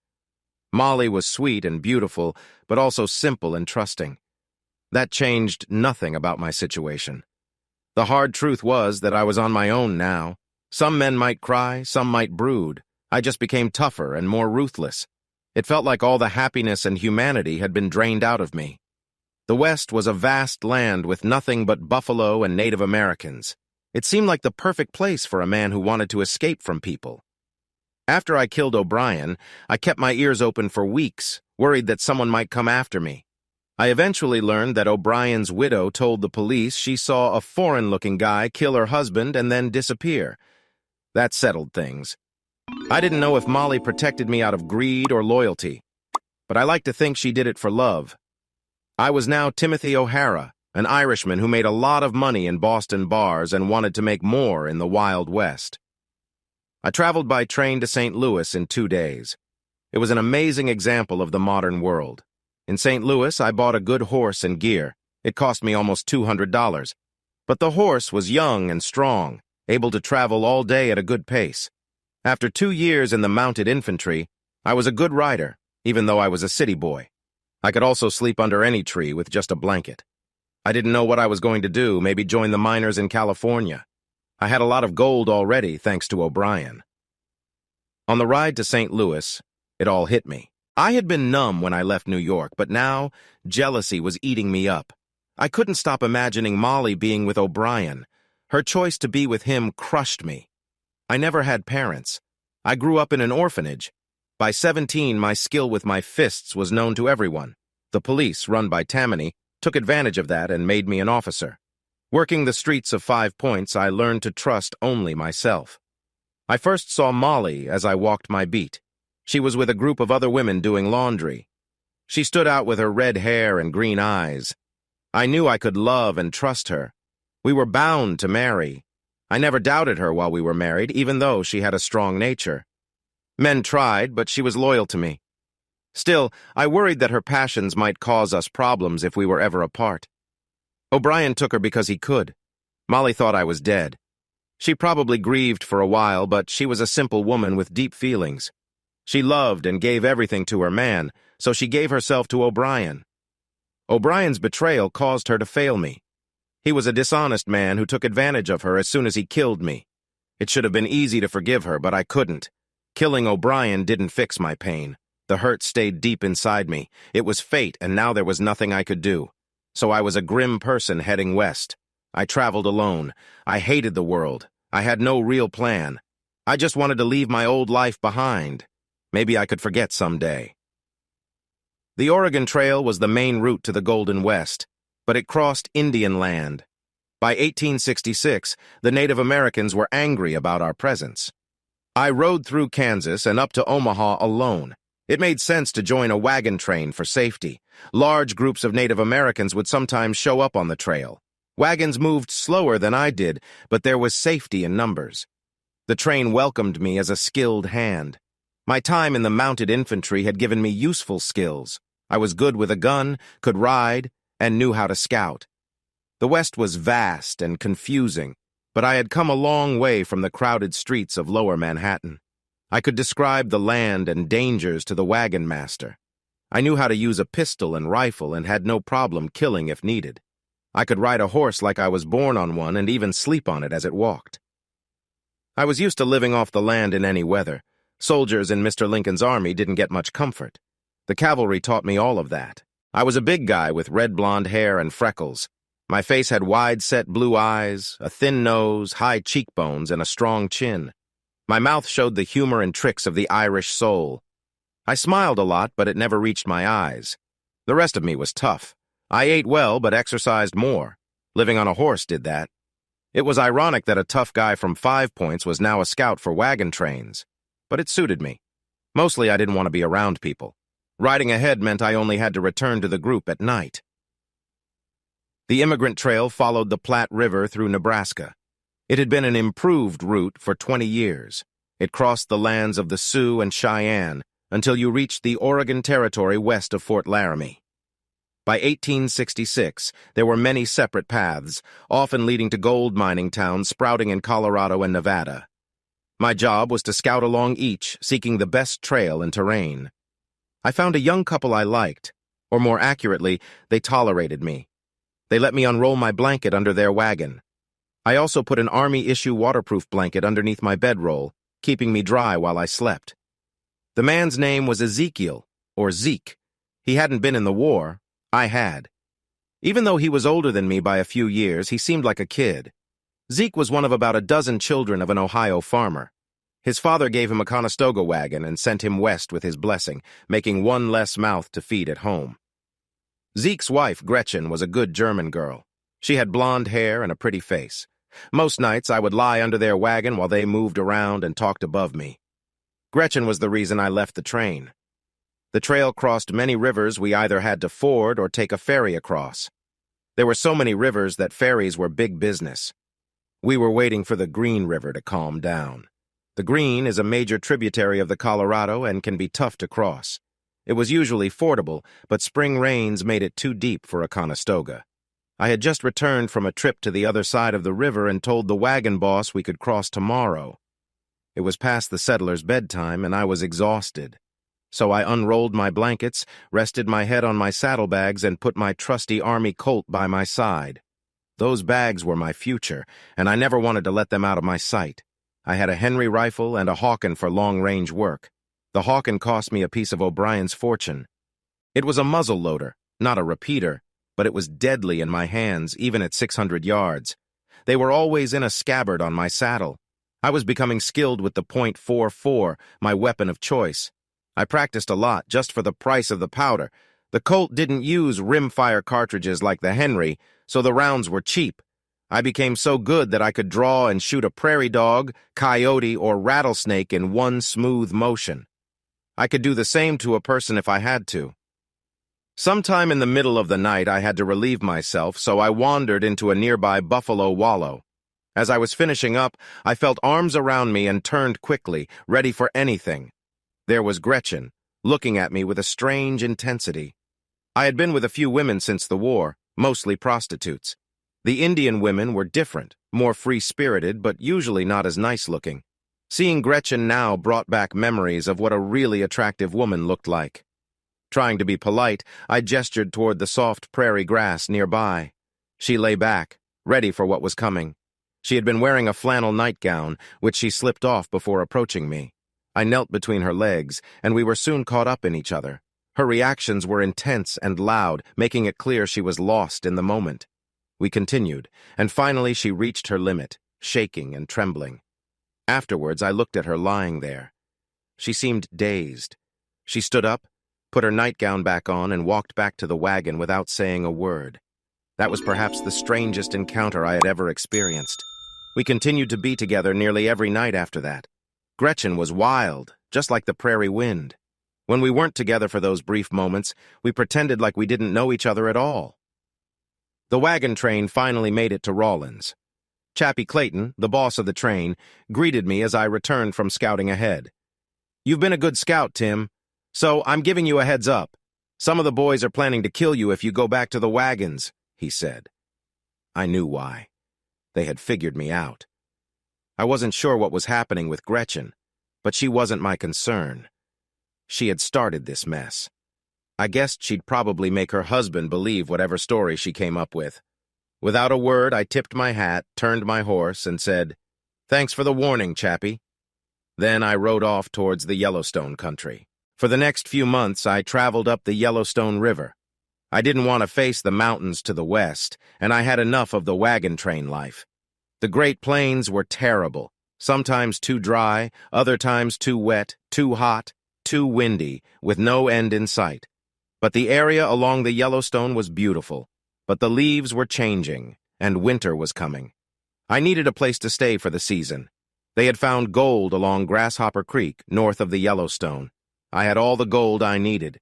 Molly was sweet and beautiful, but also simple and trusting. That changed nothing about my situation. The hard truth was that I was on my own now. Some men might cry, some might brood. I just became tougher and more ruthless. It felt like all the happiness and humanity had been drained out of me. The West was a vast land with nothing but buffalo and Native Americans. It seemed like the perfect place for a man who wanted to escape from people. After I killed O'Brien, I kept my ears open for weeks, worried that someone might come after me. I eventually learned that O'Brien's widow told the police she saw a foreign-looking guy kill her husband and then disappear. That settled things. I didn't know if Molly protected me out of greed or loyalty, but I like to think she did it for love. I was now Timothy O'Hara, an Irishman who made a lot of money in Boston bars and wanted to make more in the Wild West. I traveled by train to St. Louis in 2 days. It was an amazing example of the modern world. In St. Louis, I bought a good horse and gear. It cost me almost $200. But the horse was young and strong, able to travel all day at a good pace. After 2 years in the mounted infantry, I was a good rider, even though I was a city boy. I could also sleep under any tree with just a blanket. I didn't know what I was going to do, maybe join the miners in California. I had a lot of gold already, thanks to O'Brien. On the ride to St. Louis, it all hit me. I had been numb when I left New York, but now jealousy was eating me up. I couldn't stop imagining Molly being with O'Brien. Her choice to be with him crushed me. I never had parents. I grew up in an orphanage. By 17, my skill with my fists was known to everyone. The police, run by Tammany, took advantage of that and made me an officer. Working the streets of 5 Points, I learned to trust only myself. I first saw Molly as I walked my beat. She was with a group of other women doing laundry. She stood out with her red hair and green eyes. I knew I could love and trust her. We were bound to marry. I never doubted her while we were married, even though she had a strong nature. Men tried, but she was loyal to me. Still, I worried that her passions might cause us problems if we were ever apart. O'Brien took her because he could. Molly thought I was dead. She probably grieved for a while, but she was a simple woman with deep feelings. She loved and gave everything to her man, so she gave herself to O'Brien. O'Brien's betrayal caused her to fail me. He was a dishonest man who took advantage of her as soon as he killed me. It should have been easy to forgive her, but I couldn't. Killing O'Brien didn't fix my pain. The hurt stayed deep inside me. It was fate, and now there was nothing I could do. So I was a grim person heading west. I traveled alone. I hated the world. I had no real plan. I just wanted to leave my old life behind. Maybe I could forget someday. The Oregon Trail was the main route to the Golden West, but it crossed Indian land. By 1866, the Native Americans were angry about our presence. I rode through Kansas and up to Omaha alone. It made sense to join a wagon train for safety. Large groups of Native Americans would sometimes show up on the trail. Wagons moved slower than I did, but there was safety in numbers. The train welcomed me as a skilled hand. My time in the mounted infantry had given me useful skills. I was good with a gun, could ride, and knew how to scout. The West was vast and confusing, but I had come a long way from the crowded streets of Lower Manhattan. I could describe the land and dangers to the wagon master. I knew how to use a pistol and rifle and had no problem killing if needed. I could ride a horse like I was born on one and even sleep on it as it walked. I was used to living off the land in any weather. Soldiers in Mr. Lincoln's army didn't get much comfort. The cavalry taught me all of that. I was a big guy with red blonde hair and freckles. My face had wide-set blue eyes, a thin nose, high cheekbones, and a strong chin. My mouth showed the humor and tricks of the Irish soul. I smiled a lot, but it never reached my eyes. The rest of me was tough. I ate well, but exercised more. Living on a horse did that. It was ironic that a tough guy from 5 Points was now a scout for wagon trains. But it suited me. Mostly I didn't want to be around people. Riding ahead meant I only had to return to the group at night. The immigrant trail followed the Platte River through Nebraska. It had been an improved route for 20 years. It crossed the lands of the Sioux and Cheyenne until you reached the Oregon Territory west of Fort Laramie. By 1866, there were many separate paths, often leading to gold mining towns sprouting in Colorado and Nevada. My job was to scout along each, seeking the best trail and terrain. I found a young couple I liked, or more accurately, they tolerated me. They let me unroll my blanket under their wagon. I also put an Army-issue waterproof blanket underneath my bedroll, keeping me dry while I slept. The man's name was Ezekiel, or Zeke. He hadn't been in the war. I had. Even though he was older than me by a few years, he seemed like a kid. Zeke was one of about a dozen children of an Ohio farmer. His father gave him a Conestoga wagon and sent him west with his blessing, making one less mouth to feed at home. Zeke's wife, Gretchen, was a good German girl. She had blonde hair and a pretty face. Most nights I would lie under their wagon while they moved around and talked above me. Gretchen was the reason I left the train. The trail crossed many rivers we either had to ford or take a ferry across. There were so many rivers that ferries were big business. We were waiting for the Green River to calm down. The Green is a major tributary of the Colorado and can be tough to cross. It was usually fordable, but spring rains made it too deep for a Conestoga. I had just returned from a trip to the other side of the river and told the wagon boss we could cross tomorrow. It was past the settlers' bedtime, and I was exhausted. So I unrolled my blankets, rested my head on my saddlebags, and put my trusty Army Colt by my side. Those bags were my future, and I never wanted to let them out of my sight. I had a Henry rifle and a Hawken for long-range work. The Hawken cost me a piece of O'Brien's fortune. It was a muzzle loader, not a repeater, but it was deadly in my hands, even at 600 yards. They were always in a scabbard on my saddle. I was becoming skilled with the .44, my weapon of choice. I practiced a lot just for the price of the powder. The Colt didn't use rimfire cartridges like the Henry, so the rounds were cheap. I became so good that I could draw and shoot a prairie dog, coyote, or rattlesnake in one smooth motion. I could do the same to a person if I had to. Sometime in the middle of the night, I had to relieve myself, so I wandered into a nearby buffalo wallow. As I was finishing up, I felt arms around me and turned quickly, ready for anything. There was Gretchen, looking at me with a strange intensity. I had been with a few women since the war, mostly prostitutes. The Indian women were different, more free-spirited, but usually not as nice-looking. Seeing Gretchen now brought back memories of what a really attractive woman looked like. Trying to be polite, I gestured toward the soft prairie grass nearby. She lay back, ready for what was coming. She had been wearing a flannel nightgown, which she slipped off before approaching me. I knelt between her legs, and we were soon caught up in each other. Her reactions were intense and loud, making it clear she was lost in the moment. We continued, and finally she reached her limit, shaking and trembling. Afterwards, I looked at her lying there. She seemed dazed. She stood up, put her nightgown back on, and walked back to the wagon without saying a word. That was perhaps the strangest encounter I had ever experienced. We continued to be together nearly every night after that. Gretchen was wild, just like the prairie wind. When we weren't together for those brief moments, we pretended like we didn't know each other at all. The wagon train finally made it to Rawlins. Chappie Clayton, the boss of the train, greeted me as I returned from scouting ahead. "You've been a good scout, Tim, so I'm giving you a heads up. Some of the boys are planning to kill you if you go back to the wagons," he said. I knew why. They had figured me out. I wasn't sure what was happening with Gretchen, but she wasn't my concern. She had started this mess. I guessed she'd probably make her husband believe whatever story she came up with. Without a word, I tipped my hat, turned my horse, and said, "Thanks for the warning, Chappie." Then I rode off towards the Yellowstone country. For the next few months, I traveled up the Yellowstone River. I didn't want to face the mountains to the west, and I had enough of the wagon train life. The Great Plains were terrible, sometimes too dry, other times too wet, too hot, too windy, with no end in sight. But the area along the Yellowstone was beautiful, but the leaves were changing, and winter was coming. I needed a place to stay for the season. They had found gold along Grasshopper Creek, north of the Yellowstone. I had all the gold I needed.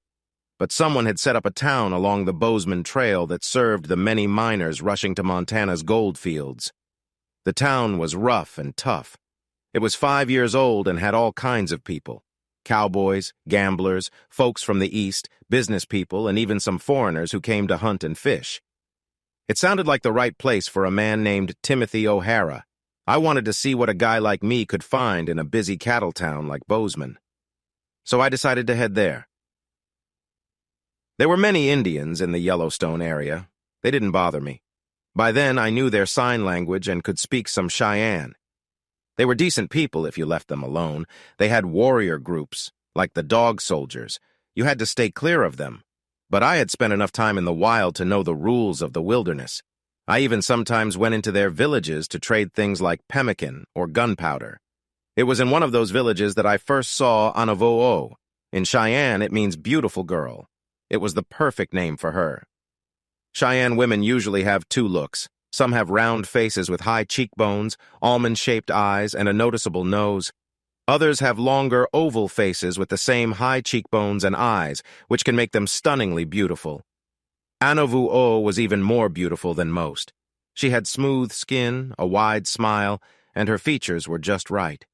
But someone had set up a town along the Boseman Trail that served the many miners rushing to Montana's gold fields. The town was rough and tough. It was 5 years old and had all kinds of people. Cowboys, gamblers, folks from the East, business people, and even some foreigners who came to hunt and fish. It sounded like the right place for a man named Timothy O'Hara. I wanted to see what a guy like me could find in a busy cattle town like Boseman. So I decided to head there. There were many Indians in the Yellowstone area. They didn't bother me. By then, I knew their sign language and could speak some Cheyenne. They were decent people if you left them alone. They had warrior groups, like the Dog Soldiers. You had to stay clear of them. But I had spent enough time in the wild to know the rules of the wilderness. I even sometimes went into their villages to trade things like pemmican or gunpowder. It was in one of those villages that I first saw Anov. In Cheyenne, it means beautiful girl. It was the perfect name for her. Cheyenne women usually have two looks. Some have round faces with high cheekbones, almond-shaped eyes, and a noticeable nose. Others have longer, oval faces with the same high cheekbones and eyes, which can make them stunningly beautiful. Anov was even more beautiful than most. She had smooth skin, a wide smile, and her features were just right.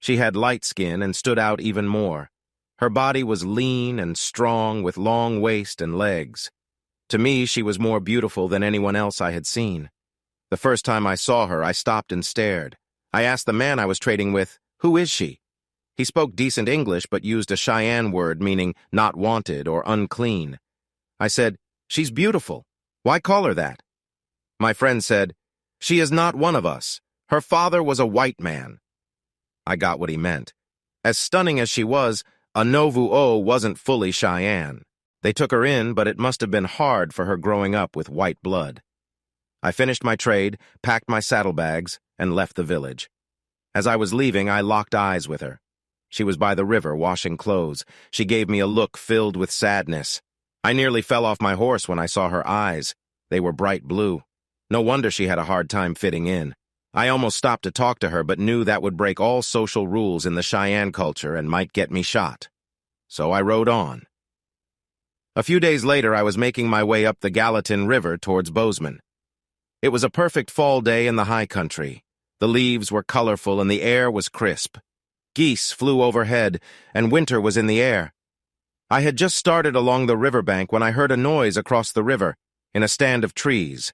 She had light skin and stood out even more. Her body was lean and strong with long waist and legs. To me, she was more beautiful than anyone else I had seen. The first time I saw her, I stopped and stared. I asked the man I was trading with, "Who is she?" He spoke decent English but used a Cheyenne word meaning not wanted or unclean. I said, "She's beautiful. Why call her that?" My friend said, "She is not one of us. Her father was a white man." I got what he meant. As stunning as she was, Anov wasn't fully Cheyenne. They took her in, but it must have been hard for her growing up with white blood. I finished my trade, packed my saddlebags, and left the village. As I was leaving, I locked eyes with her. She was by the river washing clothes. She gave me a look filled with sadness. I nearly fell off my horse when I saw her eyes. They were bright blue. No wonder she had a hard time fitting in. I almost stopped to talk to her, but knew that would break all social rules in the Cheyenne culture and might get me shot. So I rode on. A few days later, I was making my way up the Gallatin River towards Boseman. It was a perfect fall day in the high country. The leaves were colorful and the air was crisp. Geese flew overhead, and winter was in the air. I had just started along the riverbank when I heard a noise across the river, in a stand of trees.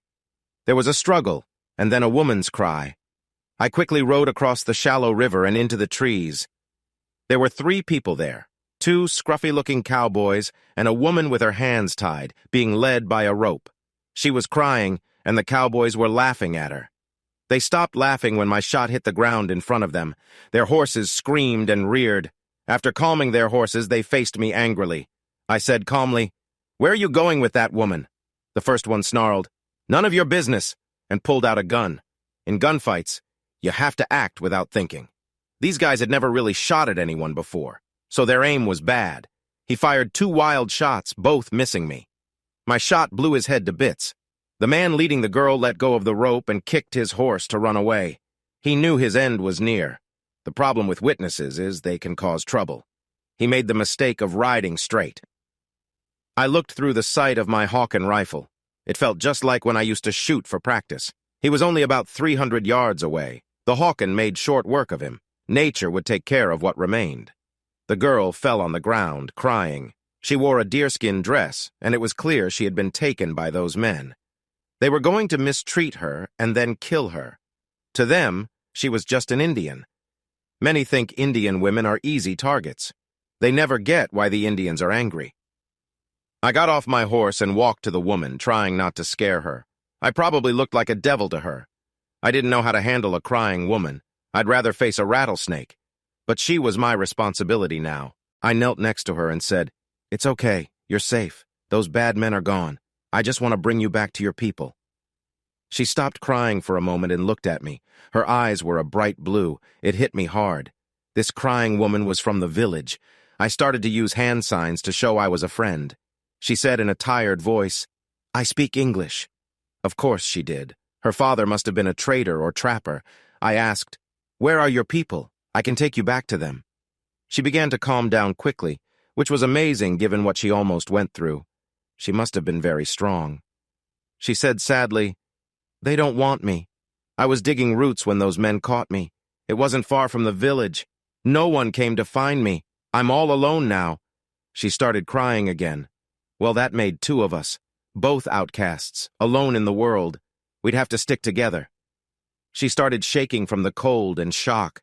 There was a struggle, and then a woman's cry. I quickly rode across the shallow river and into the trees. There were 3 people there, 2 scruffy-looking cowboys and a woman with her hands tied, being led by a rope. She was crying, and the cowboys were laughing at her. They stopped laughing when my shot hit the ground in front of them. Their horses screamed and reared. After calming their horses, they faced me angrily. I said calmly, "Where are you going with that woman?" The first one snarled, "None of your business," and pulled out a gun. In gunfights, you have to act without thinking. These guys had never really shot at anyone before, so their aim was bad. He fired 2 wild shots, both missing me. My shot blew his head to bits. The man leading the girl let go of the rope and kicked his horse to run away. He knew his end was near. The problem with witnesses is they can cause trouble. He made the mistake of riding straight. I looked through the sight of my Hawken rifle. It felt just like when I used to shoot for practice. He was only about 300 yards away. The Hawken made short work of him. Nature would take care of what remained. The girl fell on the ground, crying. She wore a deerskin dress, and it was clear she had been taken by those men. They were going to mistreat her and then kill her. To them, she was just an Indian. Many think Indian women are easy targets. They never get why the Indians are angry. I got off my horse and walked to the woman, trying not to scare her. I probably looked like a devil to her. I didn't know how to handle a crying woman. I'd rather face a rattlesnake. But she was my responsibility now. I knelt next to her and said, "It's okay. You're safe. Those bad men are gone. I just want to bring you back to your people." She stopped crying for a moment and looked at me. Her eyes were a bright blue. It hit me hard. This crying woman was from the village. I started to use hand signs to show I was a friend. She said in a tired voice, "I speak English." Of course she did. Her father must have been a trader or trapper. I asked, "Where are your people? I can take you back to them." She began to calm down quickly, which was amazing given what she almost went through. She must have been very strong. She said sadly, "They don't want me. I was digging roots when those men caught me. It wasn't far from the village. No one came to find me. I'm all alone now." She started crying again. Well, that made 2 of us, both outcasts, alone in the world. We'd have to stick together. She started shaking from the cold and shock.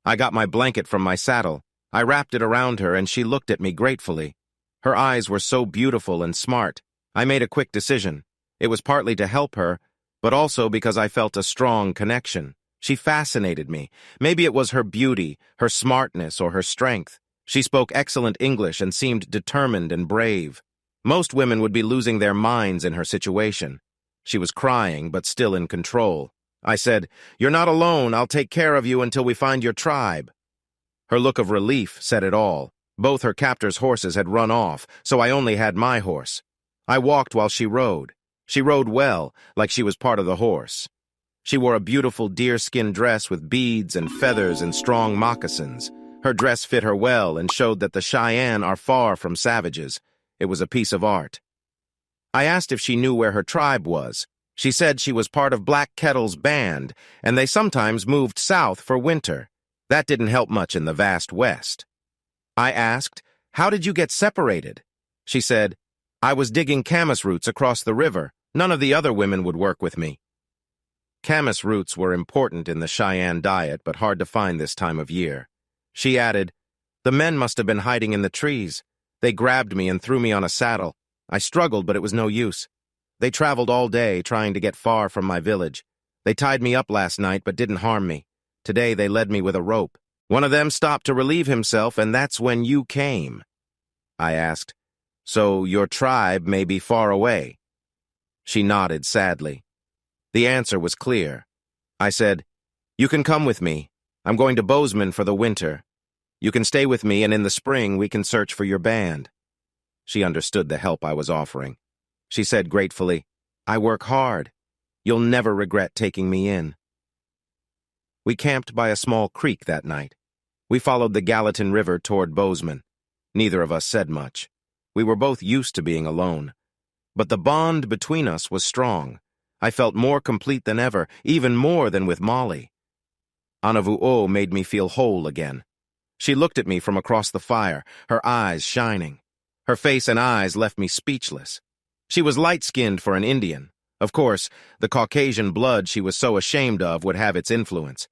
I got my blanket from my saddle. I wrapped it around her, and she looked at me gratefully. Her eyes were so beautiful and smart. I made a quick decision. It was partly to help her, but also because I felt a strong connection. She fascinated me. Maybe it was her beauty, her smartness, or her strength. She spoke excellent English and seemed determined and brave. Most women would be losing their minds in her situation. She was crying, but still in control. I said, "You're not alone. I'll take care of you until we find your tribe." Her look of relief said it all. Both her captor's horses had run off, so I only had my horse. I walked while she rode. She rode well, like she was part of the horse. She wore a beautiful deerskin dress with beads and feathers and strong moccasins. Her dress fit her well and showed that the Cheyenne are far from savages. It was a piece of art. I asked if she knew where her tribe was. She said she was part of Black Kettle's band, and they sometimes moved south for winter. That didn't help much in the vast West. I asked, "How did you get separated?" She said, "I was digging camas roots across the river. None of the other women would work with me." Camas roots were important in the Cheyenne diet, but hard to find this time of year. She added, "The men must have been hiding in the trees. They grabbed me and threw me on a saddle. I struggled, but it was no use. They traveled all day, trying to get far from my village. They tied me up last night, but didn't harm me. Today they led me with a rope. One of them stopped to relieve himself, and that's when you came." I asked, "So your tribe may be far away?" She nodded sadly. The answer was clear. I said, "You can come with me. I'm going to Boseman for the winter. You can stay with me, and in the spring we can search for your band." She understood the help I was offering. She said gratefully, "I work hard. You'll never regret taking me in." We camped by a small creek that night. We followed the Gallatin River toward Boseman. Neither of us said much. We were both used to being alone. But the bond between us was strong. I felt more complete than ever, even more than with Molly. Anov made me feel whole again. She looked at me from across the fire, her eyes shining. Her face and eyes left me speechless. She was light-skinned for an Indian. Of course, the Caucasian blood she was so ashamed of would have its influence.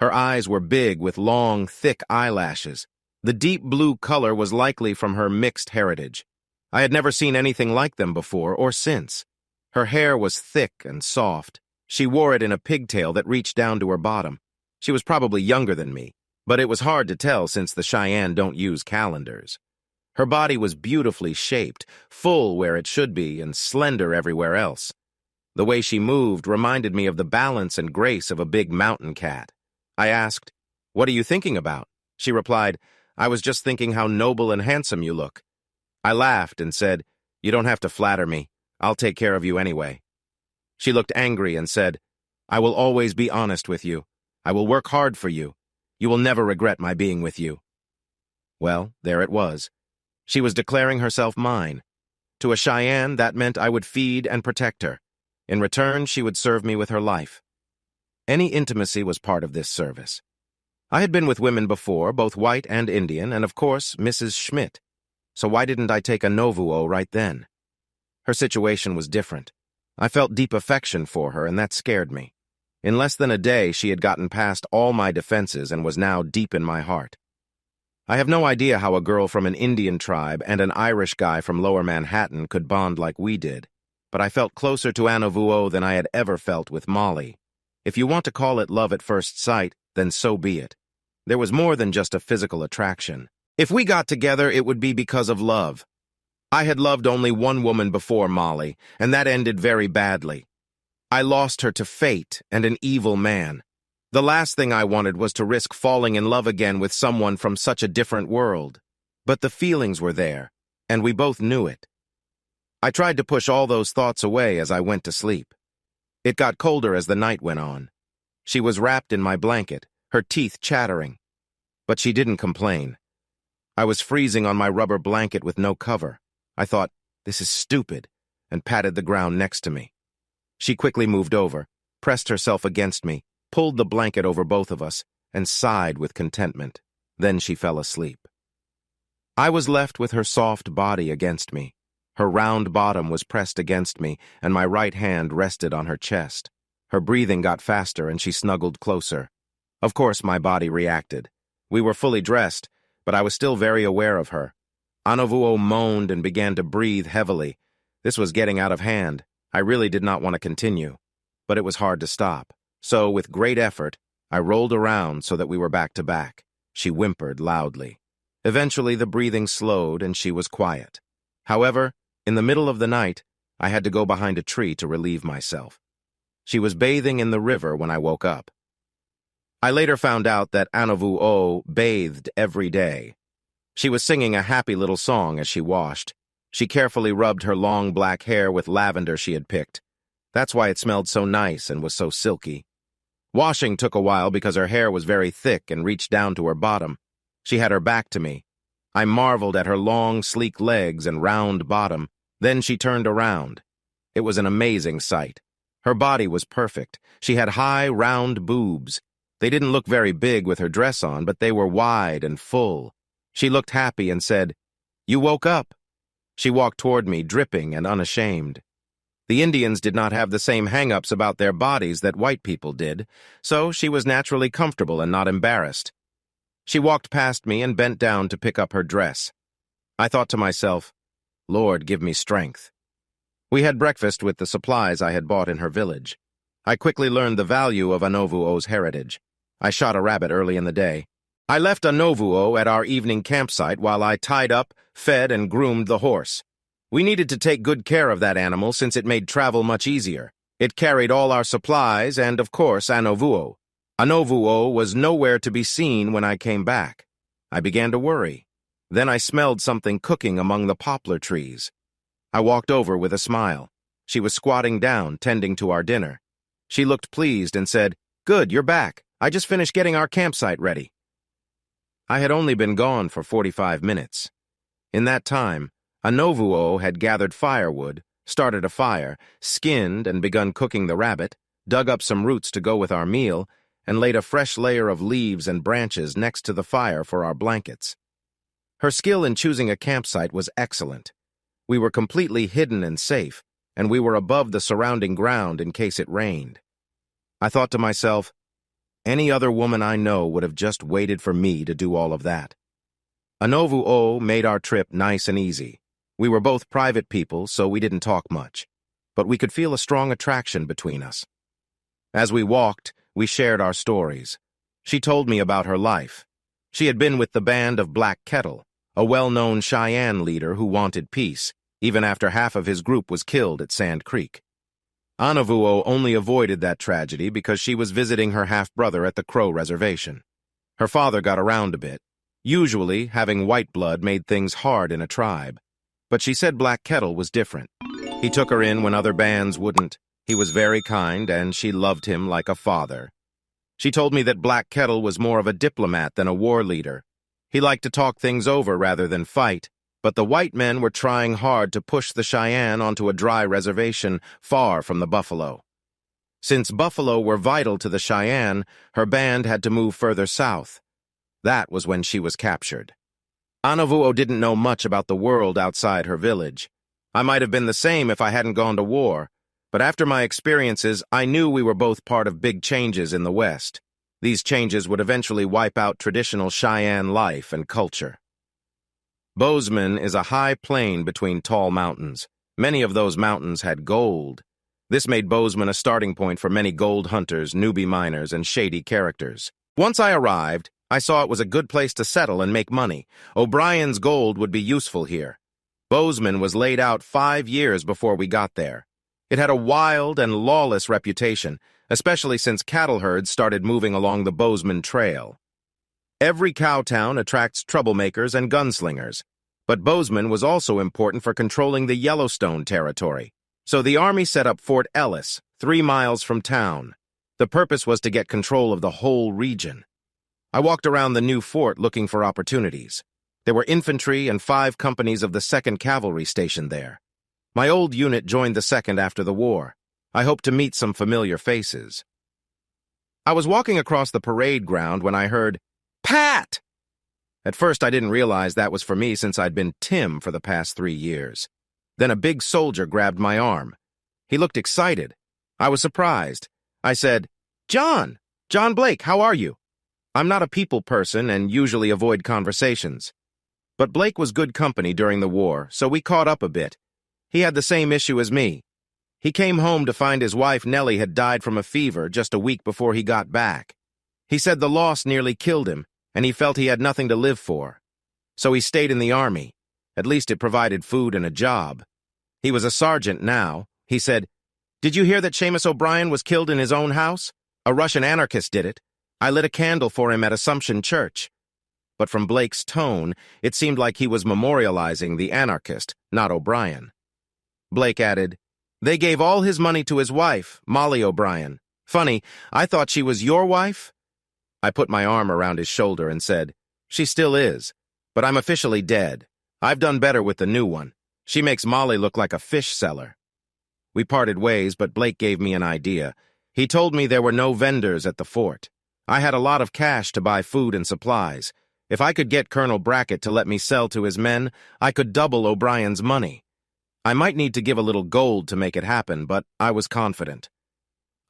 Her eyes were big with long, thick eyelashes. The deep blue color was likely from her mixed heritage. I had never seen anything like them before or since. Her hair was thick and soft. She wore it in a pigtail that reached down to her bottom. She was probably younger than me, but it was hard to tell since the Cheyenne don't use calendars. Her body was beautifully shaped, full where it should be and slender everywhere else. The way she moved reminded me of the balance and grace of a big mountain cat. I asked, "What are you thinking about?" She replied, "I was just thinking how noble and handsome you look." I laughed and said, "You don't have to flatter me. I'll take care of you anyway." She looked angry and said, "I will always be honest with you. I will work hard for you. You will never regret my being with you." Well, there it was. She was declaring herself mine. To a Cheyenne, that meant I would feed and protect her. In return, she would serve me with her life. Any intimacy was part of this service. I had been with women before, both white and Indian, and of course, Mrs. Schmidt. So why didn't I take a Novuo right then? Her situation was different. I felt deep affection for her, and that scared me. In less than a day, she had gotten past all my defenses and was now deep in my heart. I have no idea how a girl from an Indian tribe and an Irish guy from Lower Manhattan could bond like we did, but I felt closer to Anov than I had ever felt with Molly. If you want to call it love at first sight, then so be it. There was more than just a physical attraction. If we got together, it would be because of love. I had loved only one woman before Molly, and that ended very badly. I lost her to fate and an evil man. The last thing I wanted was to risk falling in love again with someone from such a different world. But the feelings were there, and we both knew it. I tried to push all those thoughts away as I went to sleep. It got colder as the night went on. She was wrapped in my blanket, her teeth chattering. But she didn't complain. I was freezing on my rubber blanket with no cover. I thought, "This is stupid," and patted the ground next to me. She quickly moved over, pressed herself against me, pulled the blanket over both of us, and sighed with contentment. Then she fell asleep. I was left with her soft body against me. Her round bottom was pressed against me, and my right hand rested on her chest. Her breathing got faster, and she snuggled closer. Of course, my body reacted. We were fully dressed, but I was still very aware of her. Anov moaned and began to breathe heavily. This was getting out of hand. I really did not want to continue, but it was hard to stop. So, with great effort, I rolled around so that we were back to back. She whimpered loudly. Eventually, the breathing slowed and she was quiet. However, in the middle of the night, I had to go behind a tree to relieve myself. She was bathing in the river when I woke up. I later found out that Anov bathed every day. She was singing a happy little song as she washed. She carefully rubbed her long black hair with lavender she had picked. That's why it smelled so nice and was so silky. Washing took a while because her hair was very thick and reached down to her bottom. She had her back to me. I marveled at her long, sleek legs and round bottom. Then she turned around. It was an amazing sight. Her body was perfect. She had high, round boobs. They didn't look very big with her dress on, but they were wide and full. She looked happy and said, "You woke up." She walked toward me, dripping and unashamed. The Indians did not have the same hang-ups about their bodies that white people did, so she was naturally comfortable and not embarrassed. She walked past me and bent down to pick up her dress. I thought to myself, Lord, give me strength. We had breakfast with the supplies I had bought in her village. I quickly learned the value of Anovuo's heritage. I shot a rabbit early in the day. I left Anovuo at our evening campsite while I tied up, fed, and groomed the horse. We needed to take good care of that animal since it made travel much easier. It carried all our supplies and, of course, Anovuo. Anovuo was nowhere to be seen when I came back. I began to worry. Then I smelled something cooking among the poplar trees. I walked over with a smile. She was squatting down, tending to our dinner. She looked pleased and said, "Good, you're back. I just finished getting our campsite ready." I had only been gone for 45 minutes. In that time, Anovuo had gathered firewood, started a fire, skinned and begun cooking the rabbit, dug up some roots to go with our meal, and laid a fresh layer of leaves and branches next to the fire for our blankets. Her skill in choosing a campsite was excellent. We were completely hidden and safe, and we were above the surrounding ground in case it rained. I thought to myself, any other woman I know would have just waited for me to do all of that. Anovuo made our trip nice and easy. We were both private people, so we didn't talk much, but we could feel a strong attraction between us. As we walked, we shared our stories. She told me about her life. She had been with the band of Black Kettle, a well-known Cheyenne leader who wanted peace, even after half of his group was killed at Sand Creek. Anovuo only avoided that tragedy because she was visiting her half-brother at the Crow Reservation. Her father got around a bit. Usually, having white blood made things hard in a tribe. But she said Black Kettle was different. He took her in when other bands wouldn't. He was very kind, and she loved him like a father. She told me that Black Kettle was more of a diplomat than a war leader. He liked to talk things over rather than fight, but the white men were trying hard to push the Cheyenne onto a dry reservation far from the buffalo. Since buffalo were vital to the Cheyenne, her band had to move further south. That was when she was captured. Anovuo didn't know much about the world outside her village. I might have been the same if I hadn't gone to war, but after my experiences, I knew we were both part of big changes in the West. These changes would eventually wipe out traditional Cheyenne life and culture. Boseman is a high plain between tall mountains. Many of those mountains had gold. This made Boseman a starting point for many gold hunters, newbie miners, and shady characters. Once I arrived, I saw it was a good place to settle and make money. O'Brien's gold would be useful here. Boseman was laid out 5 years before we got there. It had a wild and lawless reputation, especially since cattle herds started moving along the Boseman Trail. Every cow town attracts troublemakers and gunslingers, but Boseman was also important for controlling the Yellowstone territory. So the army set up Fort Ellis, 3 miles from town. The purpose was to get control of the whole region. I walked around the new fort looking for opportunities. There were infantry and 5 companies of the 2nd Cavalry stationed there. My old unit joined the 2nd after the war. I hoped to meet some familiar faces. I was walking across the parade ground when I heard, "Pat!" At first, I didn't realize that was for me since I'd been Tim for the past 3 years. Then a big soldier grabbed my arm. He looked excited. I was surprised. I said, John Blake, how are you?" I'm not a people person and usually avoid conversations. But Blake was good company during the war, so we caught up a bit. He had the same issue as me. He came home to find his wife Nellie had died from a fever just a week before he got back. He said the loss nearly killed him, and he felt he had nothing to live for. So he stayed in the army. At least it provided food and a job. He was a sergeant now. He said, "Did you hear that Shamus O'Brien was killed in his own house? A Russian anarchist did it. I lit a candle for him at Assumption Church." But from Blake's tone, it seemed like he was memorializing the anarchist, not O'Brien. Blake added, "They gave all his money to his wife, Molly O'Brien. Funny, I thought she was your wife?" I put my arm around his shoulder and said, "She still is, but I'm officially dead. I've done better with the new one. She makes Molly look like a fish seller." We parted ways, but Blake gave me an idea. He told me there were no vendors at the fort. I had a lot of cash to buy food and supplies. If I could get Colonel Brackett to let me sell to his men, I could double O'Brien's money. I might need to give a little gold to make it happen, but I was confident.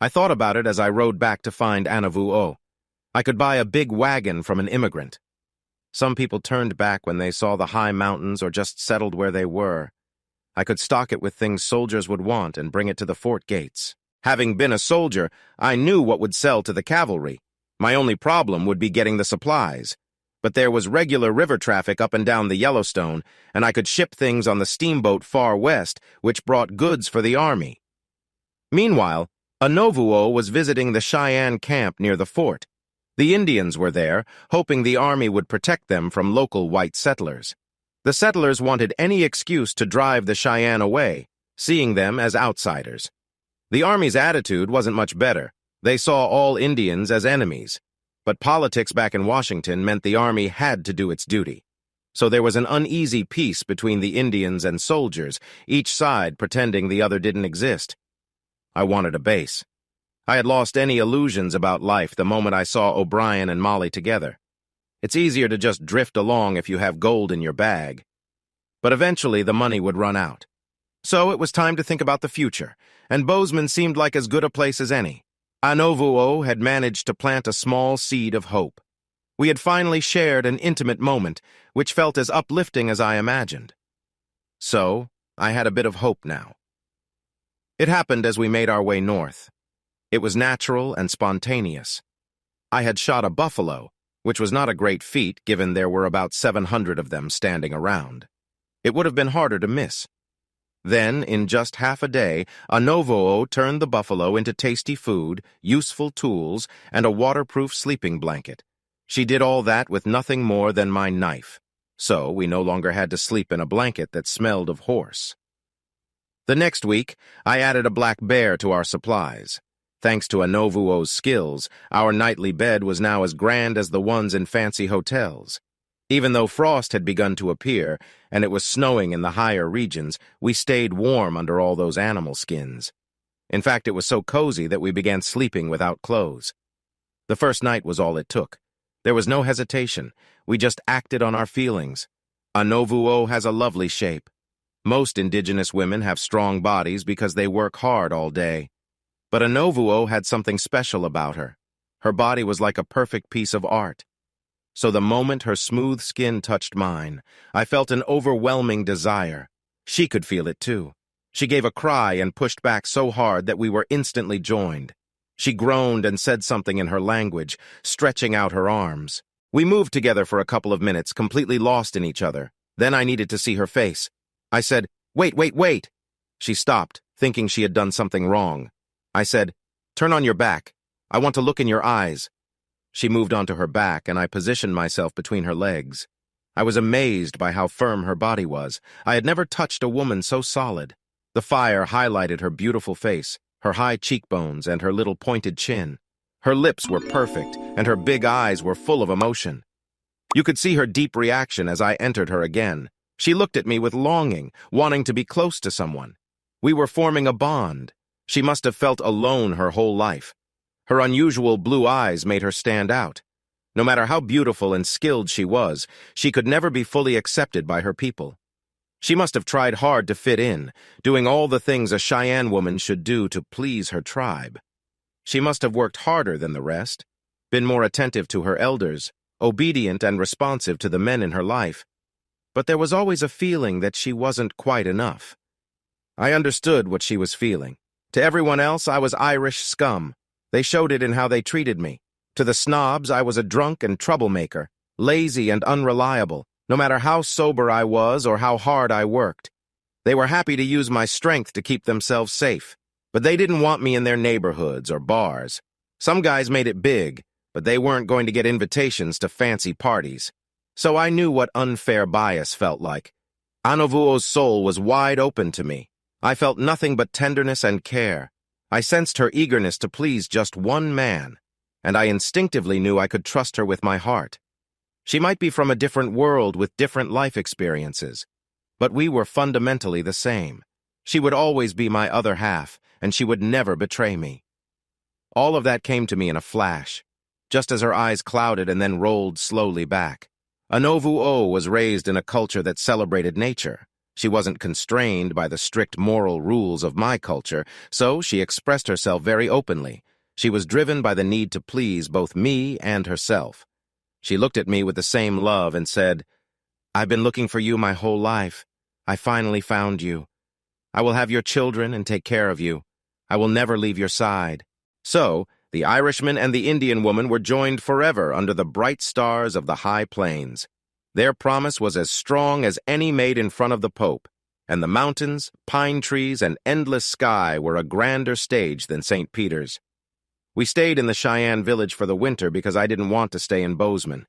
I thought about it as I rode back to find Anov. I could buy a big wagon from an immigrant. Some people turned back when they saw the high mountains or just settled where they were. I could stock it with things soldiers would want and bring it to the fort gates. Having been a soldier, I knew what would sell to the cavalry. My only problem would be getting the supplies. But there was regular river traffic up and down the Yellowstone, and I could ship things on the steamboat far west, which brought goods for the army. Meanwhile, Anov was visiting the Cheyenne camp near the fort. The Indians were there, hoping the army would protect them from local white settlers. The settlers wanted any excuse to drive the Cheyenne away, seeing them as outsiders. The army's attitude wasn't much better. They saw all Indians as enemies. But politics back in Washington meant the army had to do its duty. So there was an uneasy peace between the Indians and soldiers, each side pretending the other didn't exist. I wanted a base. I had lost any illusions about life the moment I saw O'Brien and Molly together. It's easier to just drift along if you have gold in your bag. But eventually the money would run out. So it was time to think about the future, and Boseman seemed like as good a place as any. Anov had managed to plant a small seed of hope. We had finally shared an intimate moment, which felt as uplifting as I imagined. So, I had a bit of hope now. It happened as we made our way north. It was natural and spontaneous. I had shot a buffalo, which was not a great feat given there were about 700 of them standing around. It would have been harder to miss. Then, in just half a day, Anov turned the buffalo into tasty food, useful tools, and a waterproof sleeping blanket. She did all that with nothing more than my knife. So we no longer had to sleep in a blanket that smelled of horse. The next week, I added a black bear to our supplies. Thanks to Anov's skills, our nightly bed was now as grand as the ones in fancy hotels. Even though frost had begun to appear, and it was snowing in the higher regions, we stayed warm under all those animal skins. In fact, it was so cozy that we began sleeping without clothes. The first night was all it took. There was no hesitation. We just acted on our feelings. Anov has a lovely shape. Most indigenous women have strong bodies because they work hard all day. But Anov had something special about her. Her body was like a perfect piece of art. So the moment her smooth skin touched mine, I felt an overwhelming desire. She could feel it too. She gave a cry and pushed back so hard that we were instantly joined. She groaned and said something in her language, stretching out her arms. We moved together for a couple of minutes, completely lost in each other. Then I needed to see her face. I said, "Wait." She stopped, thinking she had done something wrong. I said, "Turn on your back. I want to look in your eyes." She moved onto her back, and I positioned myself between her legs. I was amazed by how firm her body was. I had never touched a woman so solid. The fire highlighted her beautiful face, her high cheekbones, and her little pointed chin. Her lips were perfect, and her big eyes were full of emotion. You could see her deep reaction as I entered her again. She looked at me with longing, wanting to be close to someone. We were forming a bond. She must have felt alone her whole life. Her unusual blue eyes made her stand out. No matter how beautiful and skilled she was, she could never be fully accepted by her people. She must have tried hard to fit in, doing all the things a Cheyenne woman should do to please her tribe. She must have worked harder than the rest, been more attentive to her elders, obedient and responsive to the men in her life. But there was always a feeling that she wasn't quite enough. I understood what she was feeling. To everyone else, I was Irish scum. They showed it in how they treated me. To the snobs, I was a drunk and troublemaker, lazy and unreliable, no matter how sober I was or how hard I worked. They were happy to use my strength to keep themselves safe, but they didn't want me in their neighborhoods or bars. Some guys made it big, but they weren't going to get invitations to fancy parties. So I knew what unfair bias felt like. Anov's soul was wide open to me. I felt nothing but tenderness and care. I sensed her eagerness to please just one man, and I instinctively knew I could trust her with my heart. She might be from a different world with different life experiences, but we were fundamentally the same. She would always be my other half, and she would never betray me. All of that came to me in a flash. just as her eyes clouded and then rolled slowly back. Anovuo was raised in a culture that celebrated nature. She wasn't constrained by the strict moral rules of my culture, so she expressed herself very openly. She was driven by the need to please both me and herself. She looked at me with the same love and said, "I've been looking for you my whole life. I finally found you. I will have your children and take care of you. I will never leave your side." So, the Irishman and the Indian woman were joined forever under the bright stars of the high plains. Their promise was as strong as any made in front of the Pope, and the mountains, pine trees, and endless sky were a grander stage than St. Peter's. We stayed in the Cheyenne village for the winter because I didn't want to stay in Boseman.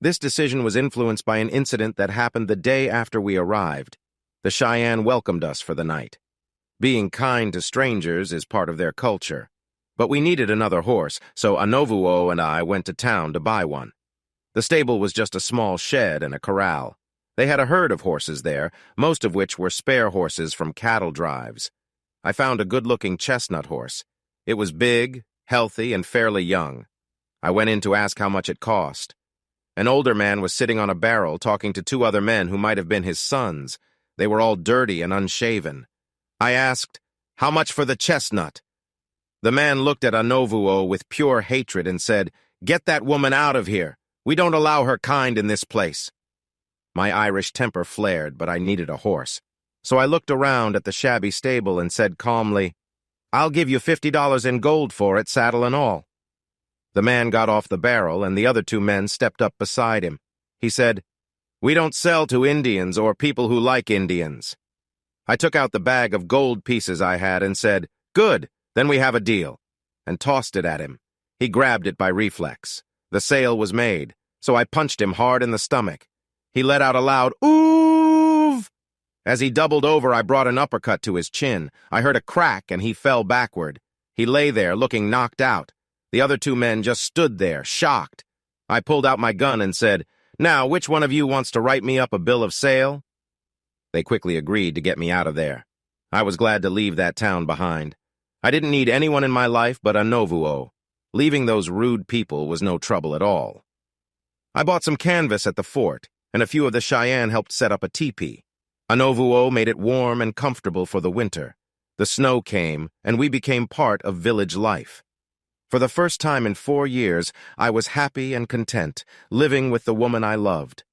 This decision was influenced by an incident that happened the day after we arrived. The Cheyenne welcomed us for the night. Being kind to strangers is part of their culture. But we needed another horse, so Anovuo and I went to town to buy one. The stable was just a small shed and a corral. They had a herd of horses there, most of which were spare horses from cattle drives. I found a good-looking chestnut horse. It was big, healthy, and fairly young. I went in to ask how much it cost. An older man was sitting on a barrel talking to two other men who might have been his sons. They were all dirty and unshaven. I asked, "How much for the chestnut?" The man looked at Anovuo with pure hatred and said, "Get that woman out of here. We don't allow her kind in this place." My Irish temper flared, but I needed a horse. So I looked around at the shabby stable and said calmly, "I'll give you $50 in gold for it, saddle and all." The man got off the barrel, and the other two men stepped up beside him. He said, "We don't sell to Indians or people who like Indians." I took out the bag of gold pieces I had and said, "Good, then we have a deal," and tossed it at him. He grabbed it by reflex. The sale was made, so I punched him hard in the stomach. He let out a loud, "Ooh!" As he doubled over, I brought an uppercut to his chin. I heard a crack, and he fell backward. He lay there, looking knocked out. The other two men just stood there, shocked. I pulled out my gun and said, "Now, which one of you wants to write me up a bill of sale?" They quickly agreed to get me out of there. I was glad to leave that town behind. I didn't need anyone in my life but Anovuo. Leaving those rude people was no trouble at all. I bought some canvas at the fort, and a few of the Cheyenne helped set up a teepee. Anovuo made it warm and comfortable for the winter. The snow came, and we became part of village life. For the first time in 4 years, I was happy and content, living with the woman I loved.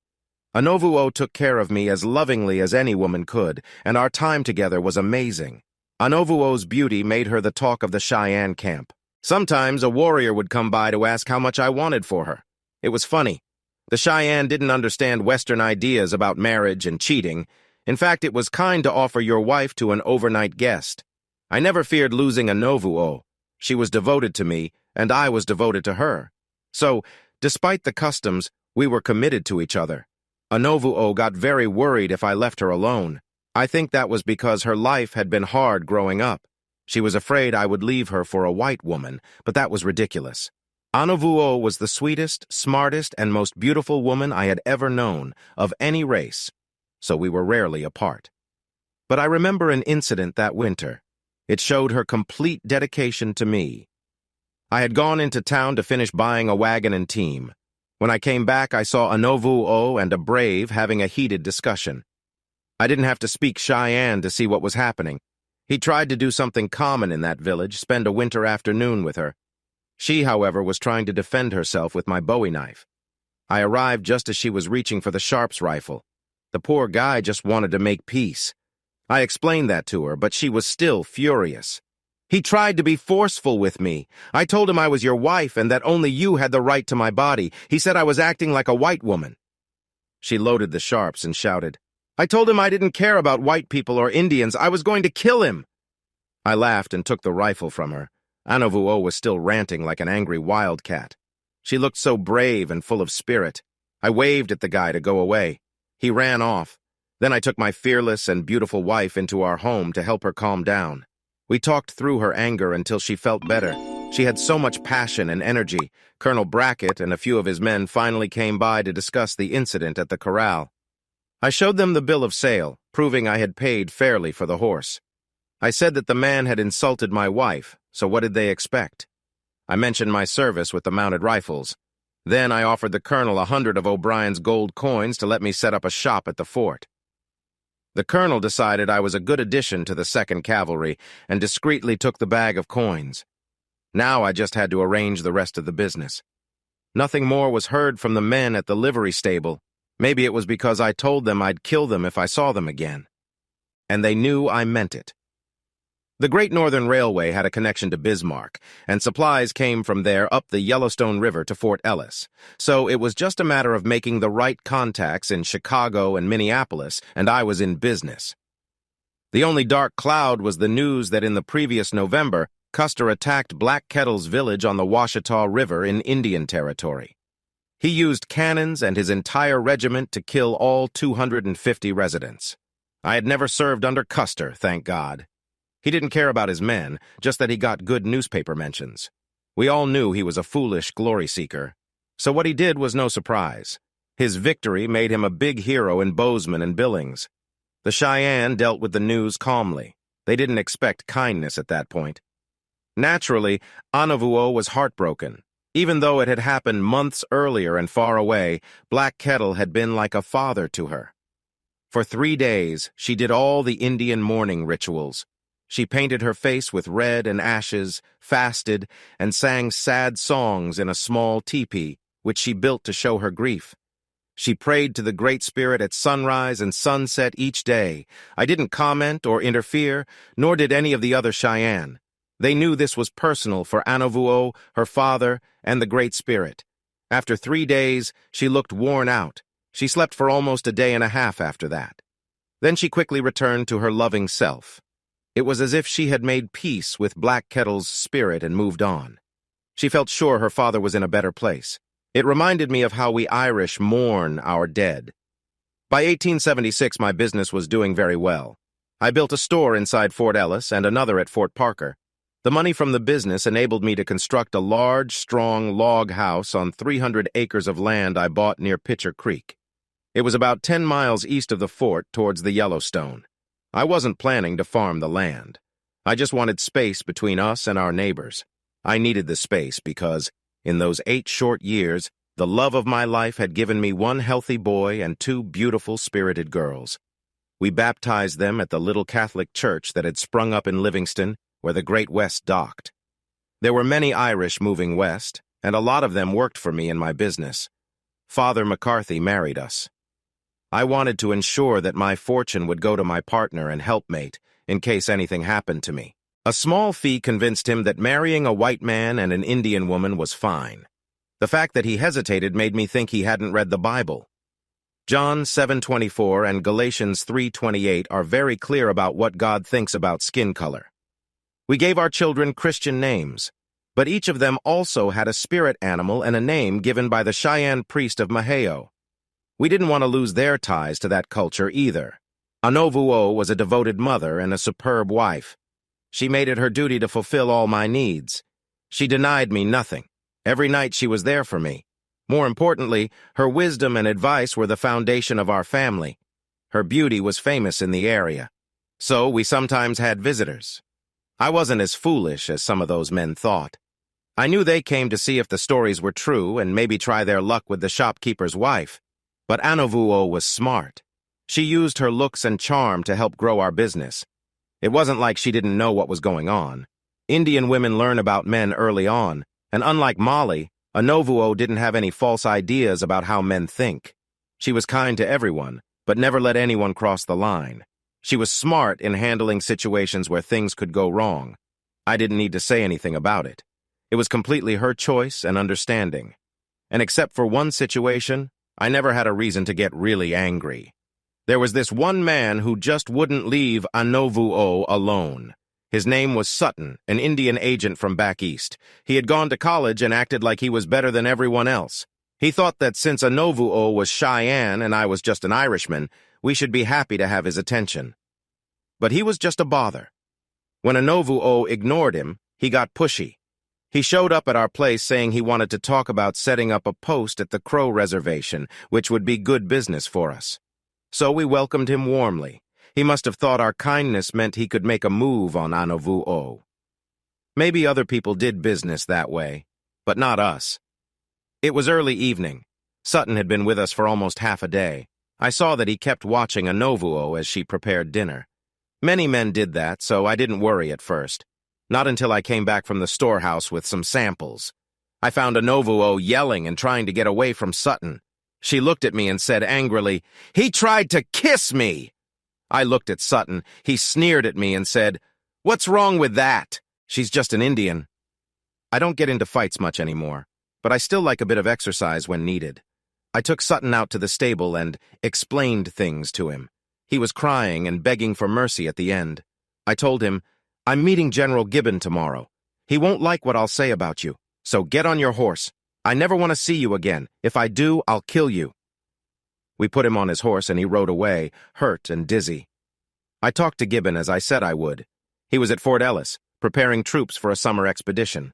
Anovuo took care of me as lovingly as any woman could, and our time together was amazing. Anovuo's beauty made her the talk of the Cheyenne camp. Sometimes a warrior would come by to ask how much I wanted for her. It was funny. The Cheyenne didn't understand Western ideas about marriage and cheating. In fact, it was kind to offer your wife to an overnight guest. I never feared losing Anovuo. She was devoted to me, and I was devoted to her. So, despite the customs, we were committed to each other. Anovuo got very worried if I left her alone. I think that was because her life had been hard growing up. She was afraid I would leave her for a white woman, but that was ridiculous. Anovuo was the sweetest, smartest, and most beautiful woman I had ever known, of any race, so we were rarely apart. But I remember an incident that winter. It showed her complete dedication to me. I had gone into town to finish buying a wagon and team. When I came back, I saw Anovuo and a brave having a heated discussion. I didn't have to speak Cheyenne to see what was happening. He tried to do something common in that village, spend a winter afternoon with her. She, however, was trying to defend herself with my Bowie knife. I arrived just as she was reaching for the Sharps rifle. The poor guy just wanted to make peace. I explained that to her, but she was still furious. "He tried to be forceful with me. I told him I was your wife and that only you had the right to my body. He said I was acting like a white woman." She loaded the Sharps and shouted, "I told him I didn't care about white people or Indians. I was going to kill him." I laughed and took the rifle from her. Anovuo was still ranting like an angry wildcat. She looked so brave and full of spirit. I waved at the guy to go away. He ran off. Then I took my fearless and beautiful wife into our home to help her calm down. We talked through her anger until she felt better. She had so much passion and energy. Colonel Brackett and a few of his men finally came by to discuss the incident at the corral. I showed them the bill of sale, proving I had paid fairly for the horse. I said that the man had insulted my wife, so what did they expect? I mentioned my service with the mounted rifles. Then I offered the colonel 100 of O'Brien's gold coins to let me set up a shop at the fort. The colonel decided I was a good addition to the 2nd Cavalry and discreetly took the bag of coins. Now I just had to arrange the rest of the business. Nothing more was heard from the men at the livery stable. Maybe it was because I told them I'd kill them if I saw them again. And they knew I meant it. The Great Northern Railway had a connection to Bismarck, and supplies came from there up the Yellowstone River to Fort Ellis. So it was just a matter of making the right contacts in Chicago and Minneapolis, and I was in business. The only dark cloud was the news that in the previous November, Custer attacked Black Kettle's village on the Washita River in Indian Territory. He used cannons and his entire regiment to kill all 250 residents. I had never served under Custer, thank God. He didn't care about his men, just that he got good newspaper mentions. We all knew he was a foolish glory seeker. So what he did was no surprise. His victory made him a big hero in Boseman and Billings. The Cheyenne dealt with the news calmly. They didn't expect kindness at that point. Naturally, Anov was heartbroken. Even though it had happened months earlier and far away, Black Kettle had been like a father to her. For 3 days, she did all the Indian mourning rituals. She painted her face with red and ashes, fasted, and sang sad songs in a small teepee, which she built to show her grief. She prayed to the Great Spirit at sunrise and sunset each day. I didn't comment or interfere, nor did any of the other Cheyenne. They knew this was personal for Anov, her father, and the Great Spirit. After 3 days, she looked worn out. She slept for almost a day and a half after that. Then she quickly returned to her loving self. It was as if she had made peace with Black Kettle's spirit and moved on. She felt sure her father was in a better place. It reminded me of how we Irish mourn our dead. By 1876, my business was doing very well. I built a store inside Fort Ellis and another at Fort Parker. The money from the business enabled me to construct a large, strong log house on 300 acres of land I bought near Pitcher Creek. It was about 10 miles east of the fort towards the Yellowstone. I wasn't planning to farm the land. I just wanted space between us and our neighbors. I needed the space because, in those 8 short years, the love of my life had given me 1 healthy boy and 2 beautiful, spirited girls. We baptized them at the little Catholic church that had sprung up in Livingston, where the Great West docked. There were many Irish moving west, and a lot of them worked for me in my business. Father McCarthy married us. I wanted to ensure that my fortune would go to my partner and helpmate in case anything happened to me. A small fee convinced him that marrying a white man and an Indian woman was fine. The fact that he hesitated made me think he hadn't read the Bible. John 7:24 and Galatians 3:28 are very clear about what God thinks about skin color. We gave our children Christian names, but each of them also had a spirit animal and a name given by the Cheyenne priest of Maheo. We didn't want to lose their ties to that culture either. Anov was a devoted mother and a superb wife. She made it her duty to fulfill all my needs. She denied me nothing. Every night she was there for me. More importantly, her wisdom and advice were the foundation of our family. Her beauty was famous in the area. So we sometimes had visitors. I wasn't as foolish as some of those men thought. I knew they came to see if the stories were true and maybe try their luck with the shopkeeper's wife. But Anov was smart. She used her looks and charm to help grow our business. It wasn't like she didn't know what was going on. Indian women learn about men early on, and unlike Molly, Anov didn't have any false ideas about how men think. She was kind to everyone, but never let anyone cross the line. She was smart in handling situations where things could go wrong. I didn't need to say anything about it. It was completely her choice and understanding. And except for one situation, I never had a reason to get really angry. There was this one man who just wouldn't leave Anov alone. His name was Sutton, an Indian agent from back east. He had gone to college and acted like he was better than everyone else. He thought that since Anov was Cheyenne and I was just an Irishman, we should be happy to have his attention. But he was just a bother. When Anov ignored him, he got pushy. He showed up at our place saying he wanted to talk about setting up a post at the Crow Reservation, which would be good business for us. So we welcomed him warmly. He must have thought our kindness meant he could make a move on Anov. Maybe other people did business that way, but not us. It was early evening. Sutton had been with us for almost half a day. I saw that he kept watching Anovuo as she prepared dinner. Many men did that, so I didn't worry at first. Not until I came back from the storehouse with some samples. I found Anovuo yelling and trying to get away from Sutton. She looked at me and said angrily, "He tried to kiss me!" I looked at Sutton. He sneered at me and said, "What's wrong with that? She's just an Indian." I don't get into fights much anymore, but I still like a bit of exercise when needed. I took Sutton out to the stable and explained things to him. He was crying and begging for mercy at the end. I told him, "I'm meeting General Gibbon tomorrow. He won't like what I'll say about you, so get on your horse. I never want to see you again. If I do, I'll kill you." We put him on his horse and he rode away, hurt and dizzy. I talked to Gibbon as I said I would. He was at Fort Ellis, preparing troops for a summer expedition.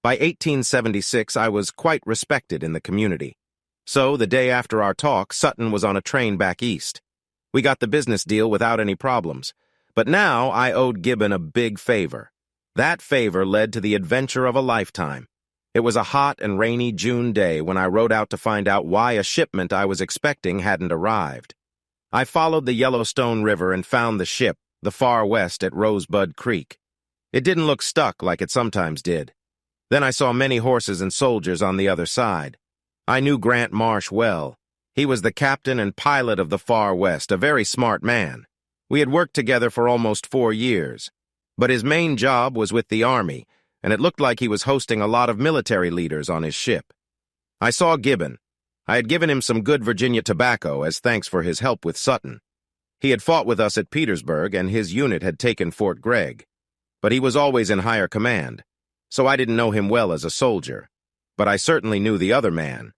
By 1876, I was quite respected in the community. So, the day after our talk, Sutton was on a train back east. We got the business deal without any problems. But now I owed Gibbon a big favor. That favor led to the adventure of a lifetime. It was a hot and rainy June day when I rode out to find out why a shipment I was expecting hadn't arrived. I followed the Yellowstone River and found the ship, the Far West at Rosebud Creek. It didn't look stuck like it sometimes did. Then I saw many horses and soldiers on the other side. I knew Grant Marsh well. He was the captain and pilot of the Far West, a very smart man. We had worked together for almost 4 years. But his main job was with the Army, and it looked like he was hosting a lot of military leaders on his ship. I saw Gibbon. I had given him some good Virginia tobacco as thanks for his help with Sutton. He had fought with us at Petersburg, and his unit had taken Fort Gregg. But he was always in higher command, so I didn't know him well as a soldier. But I certainly knew the other man.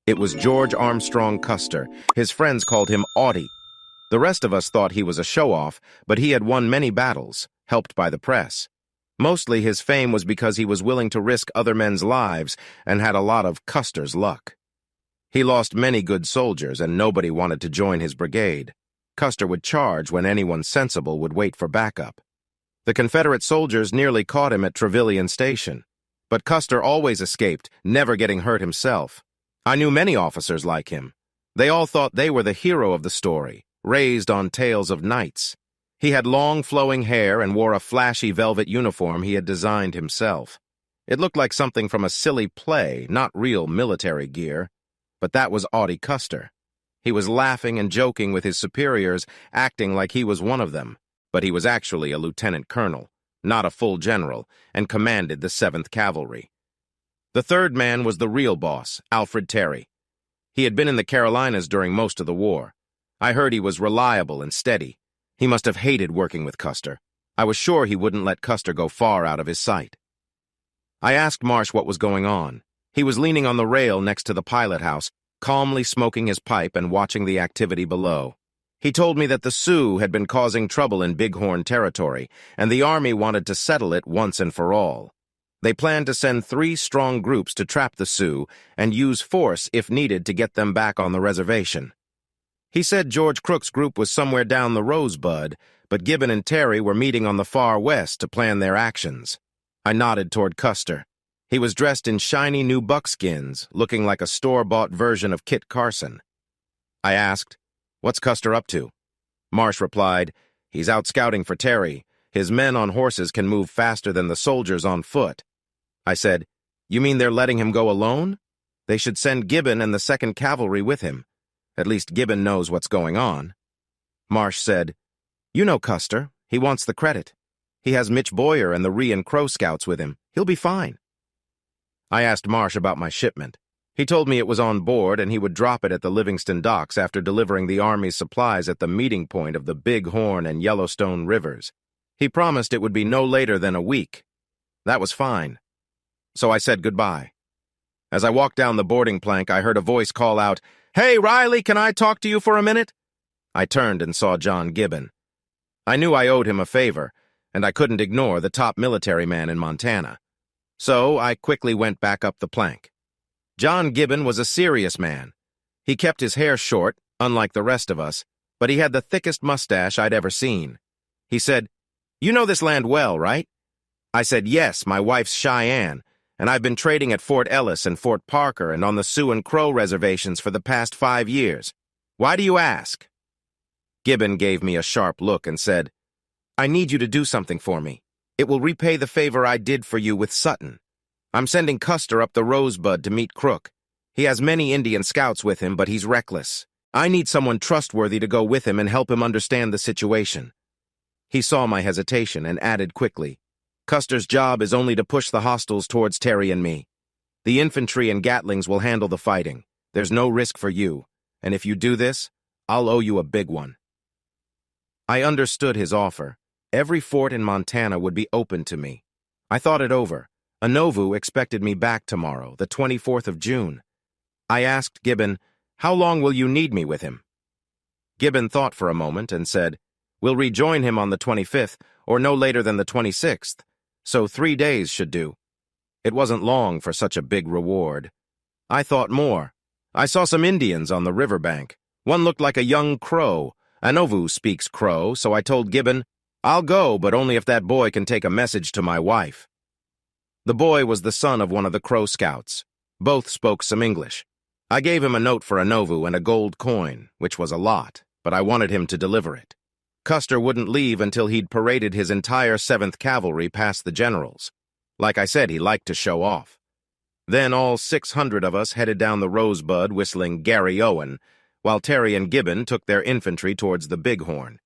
It was George Armstrong Custer. His friends called him Audie. The rest of us thought he was a show-off, but he had won many battles, helped by the press. Mostly his fame was because he was willing to risk other men's lives and had a lot of Custer's luck. He lost many good soldiers, and nobody wanted to join his brigade. Custer would charge when anyone sensible would wait for backup. The Confederate soldiers nearly caught him at Trevilian Station, but Custer always escaped, never getting hurt himself. I knew many officers like him. They all thought they were the hero of the story, raised on tales of knights. He had long flowing hair and wore a flashy velvet uniform he had designed himself. It looked like something from a silly play, not real military gear. But that was Audie Custer. He was laughing and joking with his superiors, acting like he was one of them. But he was actually a lieutenant colonel, not a full general, and commanded the 7th Cavalry. The third man was the real boss, Alfred Terry. He had been in the Carolinas during most of the war. I heard he was reliable and steady. He must have hated working with Custer. I was sure he wouldn't let Custer go far out of his sight. I asked Marsh what was going on. He was leaning on the rail next to the pilot house, calmly smoking his pipe and watching the activity below. He told me that the Sioux had been causing trouble in Bighorn territory, and the Army wanted to settle it once and for all. They planned to send 3 strong groups to trap the Sioux and use force if needed to get them back on the reservation. He said George Crook's group was somewhere down the Rosebud, but Gibbon and Terry were meeting on the Far West to plan their actions. I nodded toward Custer. He was dressed in shiny new buckskins, looking like a store-bought version of Kit Carson. I asked, "What's Custer up to?" Marsh replied, "He's out scouting for Terry. His men on horses can move faster than the soldiers on foot." I said, "You mean they're letting him go alone? They should send Gibbon and the 2nd Cavalry with him. At least Gibbon knows what's going on." Marsh said, "You know Custer. He wants the credit. He has Mitch Boyer and the Ree and Crow Scouts with him. He'll be fine." I asked Marsh about my shipment. He told me it was on board and he would drop it at the Livingston docks after delivering the Army's supplies at the meeting point of the Bighorn and Yellowstone rivers. He promised it would be no later than a week. That was fine. So I said goodbye. As I walked down the boarding plank, I heard a voice call out, "Hey, Riley, can I talk to you for a minute?" I turned and saw John Gibbon. I knew I owed him a favor, and I couldn't ignore the top military man in Montana. So I quickly went back up the plank. John Gibbon was a serious man. He kept his hair short, unlike the rest of us, but he had the thickest mustache I'd ever seen. He said, "You know this land well, right?" I said, yes, my wife's Cheyenne, and I've been trading at Fort Ellis and Fort Parker and on the Sioux and Crow reservations for the past 5 years. Why do you ask? Gibbon gave me a sharp look and said, I need you to do something for me. It will repay the favor I did for you with Sutton. I'm sending Custer up the Rosebud to meet Crook. He has many Indian scouts with him, but he's reckless. I need someone trustworthy to go with him and help him understand the situation. He saw my hesitation and added quickly, Custer's job is only to push the hostiles towards Terry and me. The infantry and Gatlings will handle the fighting. There's no risk for you, and if you do this, I'll owe you a big one. I understood his offer. Every fort in Montana would be open to me. I thought it over. Anov expected me back tomorrow, the 24th of June. I asked Gibbon, how long will you need me with him? Gibbon thought for a moment and said, we'll rejoin him on the 25th, or no later than the 26th, so 3 days should do. It wasn't long for such a big reward. I thought more. I saw some Indians on the riverbank. One looked like a young Crow. Anov speaks Crow, so I told Gibbon, I'll go, but only if that boy can take a message to my wife. The boy was the son of one of the Crow scouts. Both spoke some English. I gave him a note for Anov and a gold coin, which was a lot, but I wanted him to deliver it. Custer wouldn't leave until he'd paraded his entire 7th Cavalry past the generals. Like I said, he liked to show off. Then all 600 of us headed down the Rosebud whistling Gary Owen, while Terry and Gibbon took their infantry towards the Bighorn.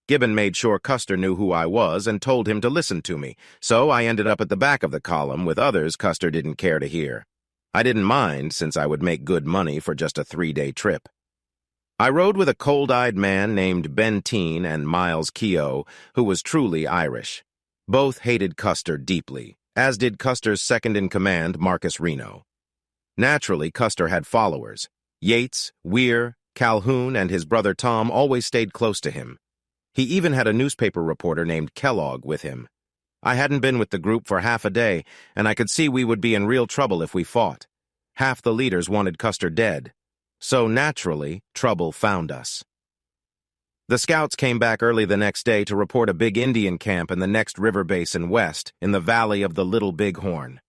Gibbon made sure Custer knew who I was and told him to listen to me, so I ended up at the back of the column with others Custer didn't care to hear. I didn't mind, since I would make good money for just a 3-day trip. I rode with a cold-eyed man named Benteen and Miles Keogh, who was truly Irish. Both hated Custer deeply, as did Custer's second-in-command, Marcus Reno. Naturally, Custer had followers. Yates, Weir, Calhoun, and his brother Tom always stayed close to him. He even had a newspaper reporter named Kellogg with him. I hadn't been with the group for half a day, and I could see we would be in real trouble if we fought. Half the leaders wanted Custer dead. So, naturally, trouble found us. The scouts came back early the next day to report a big Indian camp in the next river basin west, in the valley of the Little Bighorn.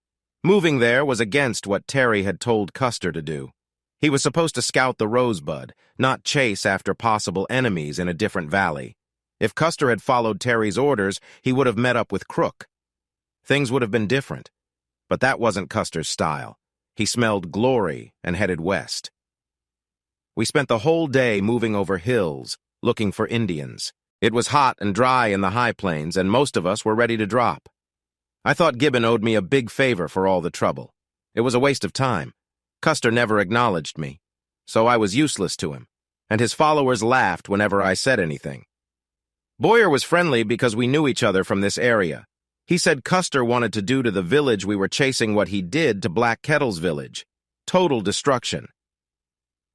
Moving there was against what Terry had told Custer to do. He was supposed to scout the Rosebud, not chase after possible enemies in a different valley. If Custer had followed Terry's orders, he would have met up with Crook. Things would have been different. But that wasn't Custer's style. He smelled glory and headed west. We spent the whole day moving over hills, looking for Indians. It was hot and dry in the high plains, and most of us were ready to drop. I thought Gibbon owed me a big favor for all the trouble. It was a waste of time. Custer never acknowledged me, so I was useless to him, and his followers laughed whenever I said anything. Boyer was friendly because we knew each other from this area. He said Custer wanted to do to the village we were chasing what he did to Black Kettle's village. Total destruction.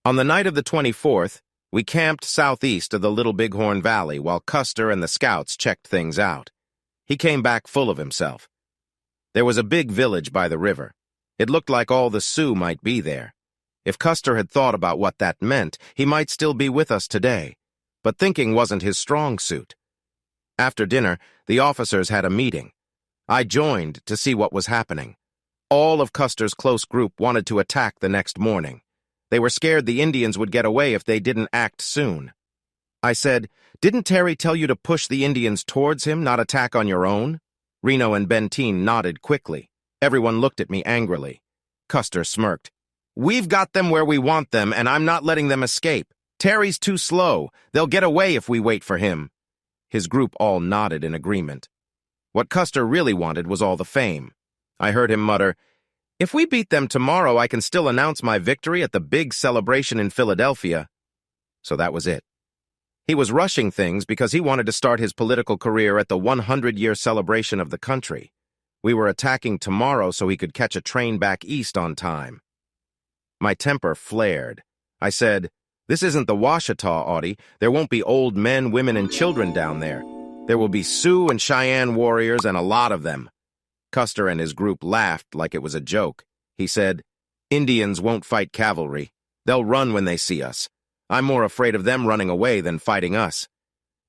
On the night of the 24th, we camped southeast of the Little Bighorn Valley while Custer and the scouts checked things out. He came back full of himself. There was a big village by the river. It looked like all the Sioux might be there. If Custer had thought about what that meant, he might still be with us today. But thinking wasn't his strong suit. After dinner, the officers had a meeting. I joined to see what was happening. All of Custer's close group wanted to attack the next morning. They were scared the Indians would get away if they didn't act soon. I said, "Didn't Terry tell you to push the Indians towards him, not attack on your own?" Reno and Benteen nodded quickly. Everyone looked at me angrily. Custer smirked. "We've got them where we want them, and I'm not letting them escape. Terry's too slow. They'll get away if we wait for him." His group all nodded in agreement. What Custer really wanted was all the fame. I heard him mutter, "If we beat them tomorrow, I can still announce my victory at the big celebration in Philadelphia." So that was it. He was rushing things because he wanted to start his political career at the 100-year celebration of the country. We were attacking tomorrow so he could catch a train back east on time. My temper flared. I said, "This isn't the Washita, Audie. There won't be old men, women, and children down there. There will be Sioux and Cheyenne warriors, and a lot of them." Custer and his group laughed like it was a joke. He said, "Indians won't fight cavalry. They'll run when they see us. I'm more afraid of them running away than fighting us."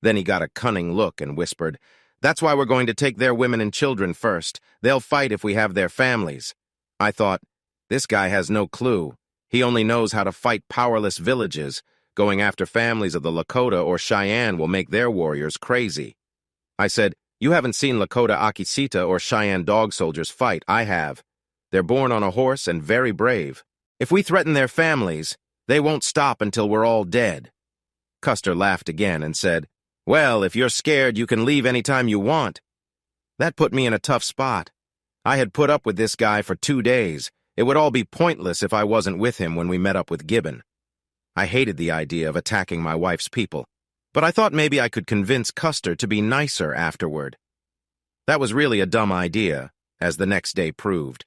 Then he got a cunning look and whispered, That's why we're going to take their women and children first. They'll fight if we have their families. I thought, this guy has no clue. He only knows how to fight powerless villages. Going after families of the Lakota or Cheyenne will make their warriors crazy. I said, you haven't seen Lakota Akisita or Cheyenne dog soldiers fight. I have. They're born on a horse and very brave. If we threaten their families, they won't stop until we're all dead. Custer laughed again and said, well, if you're scared, you can leave anytime you want. That put me in a tough spot. I had put up with this guy for 2 days. It would all be pointless if I wasn't with him when we met up with Gibbon. I hated the idea of attacking my wife's people, but I thought maybe I could convince Custer to be nicer afterward. That was really a dumb idea, as the next day proved.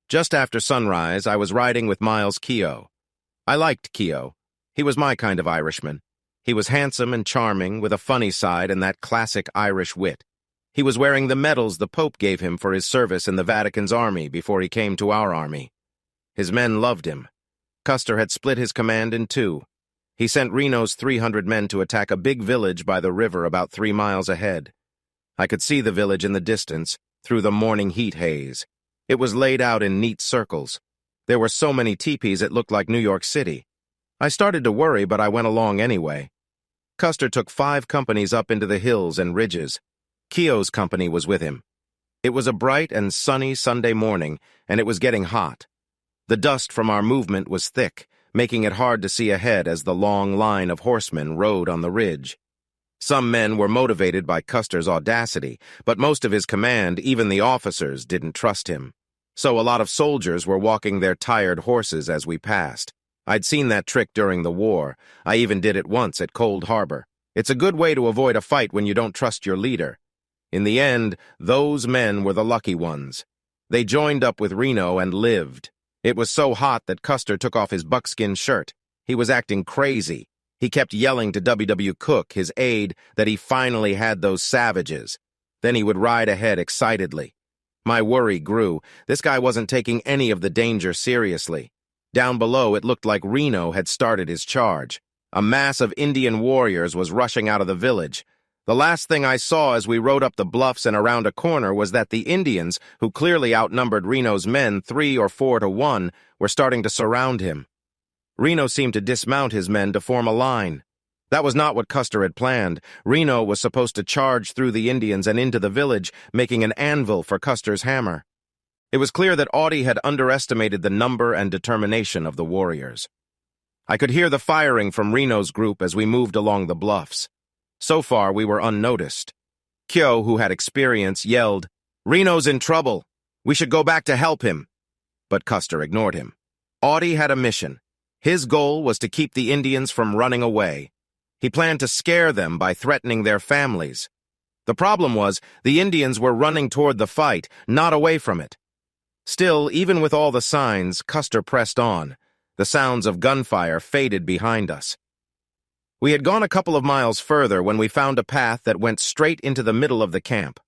Just after sunrise, I was riding with Miles Keogh. I liked Keogh. He was my kind of Irishman. He was handsome and charming, with a funny side and that classic Irish wit. He was wearing the medals the Pope gave him for his service in the Vatican's army before he came to our army. His men loved him. Custer had split his command in 2. He sent Reno's 300 men to attack a big village by the river about 3 miles ahead. I could see the village in the distance, through the morning heat haze. It was laid out in neat circles. There were so many teepees it looked like New York City. I started to worry, but I went along anyway. Custer took 5 companies up into the hills and ridges. Keogh's company was with him. It was a bright and sunny Sunday morning, and it was getting hot. The dust from our movement was thick, making it hard to see ahead as the long line of horsemen rode on the ridge. Some men were motivated by Custer's audacity, but most of his command, even the officers, didn't trust him. So a lot of soldiers were walking their tired horses as we passed. I'd seen that trick during the war. I even did it once at Cold Harbor. It's a good way to avoid a fight when you don't trust your leader. In the end, those men were the lucky ones. They joined up with Reno and lived. It was so hot that Custer took off his buckskin shirt. He was acting crazy. He kept yelling to W. Cook, his aide, that he finally had those savages. Then he would ride ahead excitedly. My worry grew. This guy wasn't taking any of the danger seriously. Down below, it looked like Reno had started his charge. A mass of Indian warriors was rushing out of the village. The last thing I saw as we rode up the bluffs and around a corner was that the Indians, who clearly outnumbered Reno's men 3 or 4 to 1, were starting to surround him. Reno seemed to dismount his men to form a line. That was not what Custer had planned. Reno was supposed to charge through the Indians and into the village, making an anvil for Custer's hammer. It was clear that Audie had underestimated the number and determination of the warriors. I could hear the firing from Reno's group as we moved along the bluffs. So far, we were unnoticed. Keogh, who had experience, yelled, "Reno's in trouble. We should go back to help him." But Custer ignored him. Audie had a mission. His goal was to keep the Indians from running away. He planned to scare them by threatening their families. The problem was, the Indians were running toward the fight, not away from it. Still, even with all the signs, Custer pressed on. The sounds of gunfire faded behind us. We had gone a couple of miles further when we found a path that went straight into the middle of the camp.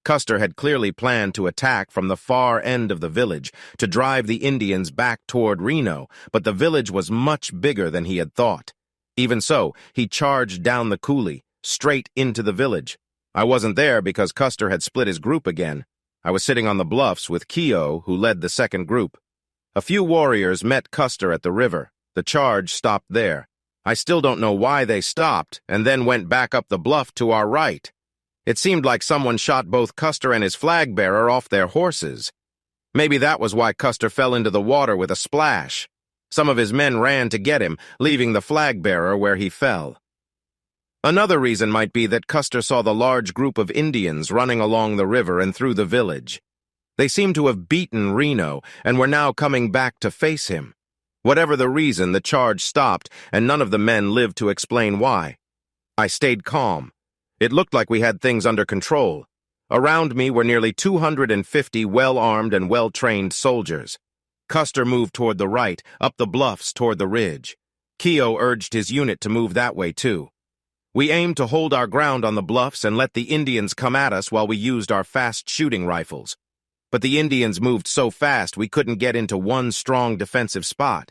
Custer had clearly planned to attack from the far end of the village, to drive the Indians back toward Reno, but the village was much bigger than he had thought. Even so, he charged down the coulee, straight into the village. I wasn't there because Custer had split his group again. I was sitting on the bluffs with Keogh, who led the second group. A few warriors met Custer at the river. The charge stopped there. I still don't know why they stopped, and then went back up the bluff to our right. It seemed like someone shot both Custer and his flag-bearer off their horses. Maybe that was why Custer fell into the water with a splash. Some of his men ran to get him, leaving the flag-bearer where he fell. Another reason might be that Custer saw the large group of Indians running along the river and through the village. They seemed to have beaten Reno and were now coming back to face him. Whatever the reason, the charge stopped, and none of the men lived to explain why. I stayed calm. It looked like we had things under control. Around me were nearly 250 well-armed and well-trained soldiers. Custer moved toward the right, up the bluffs toward the ridge. Keogh urged his unit to move that way, too. We aimed to hold our ground on the bluffs and let the Indians come at us while we used our fast shooting rifles. But the Indians moved so fast we couldn't get into one strong defensive spot.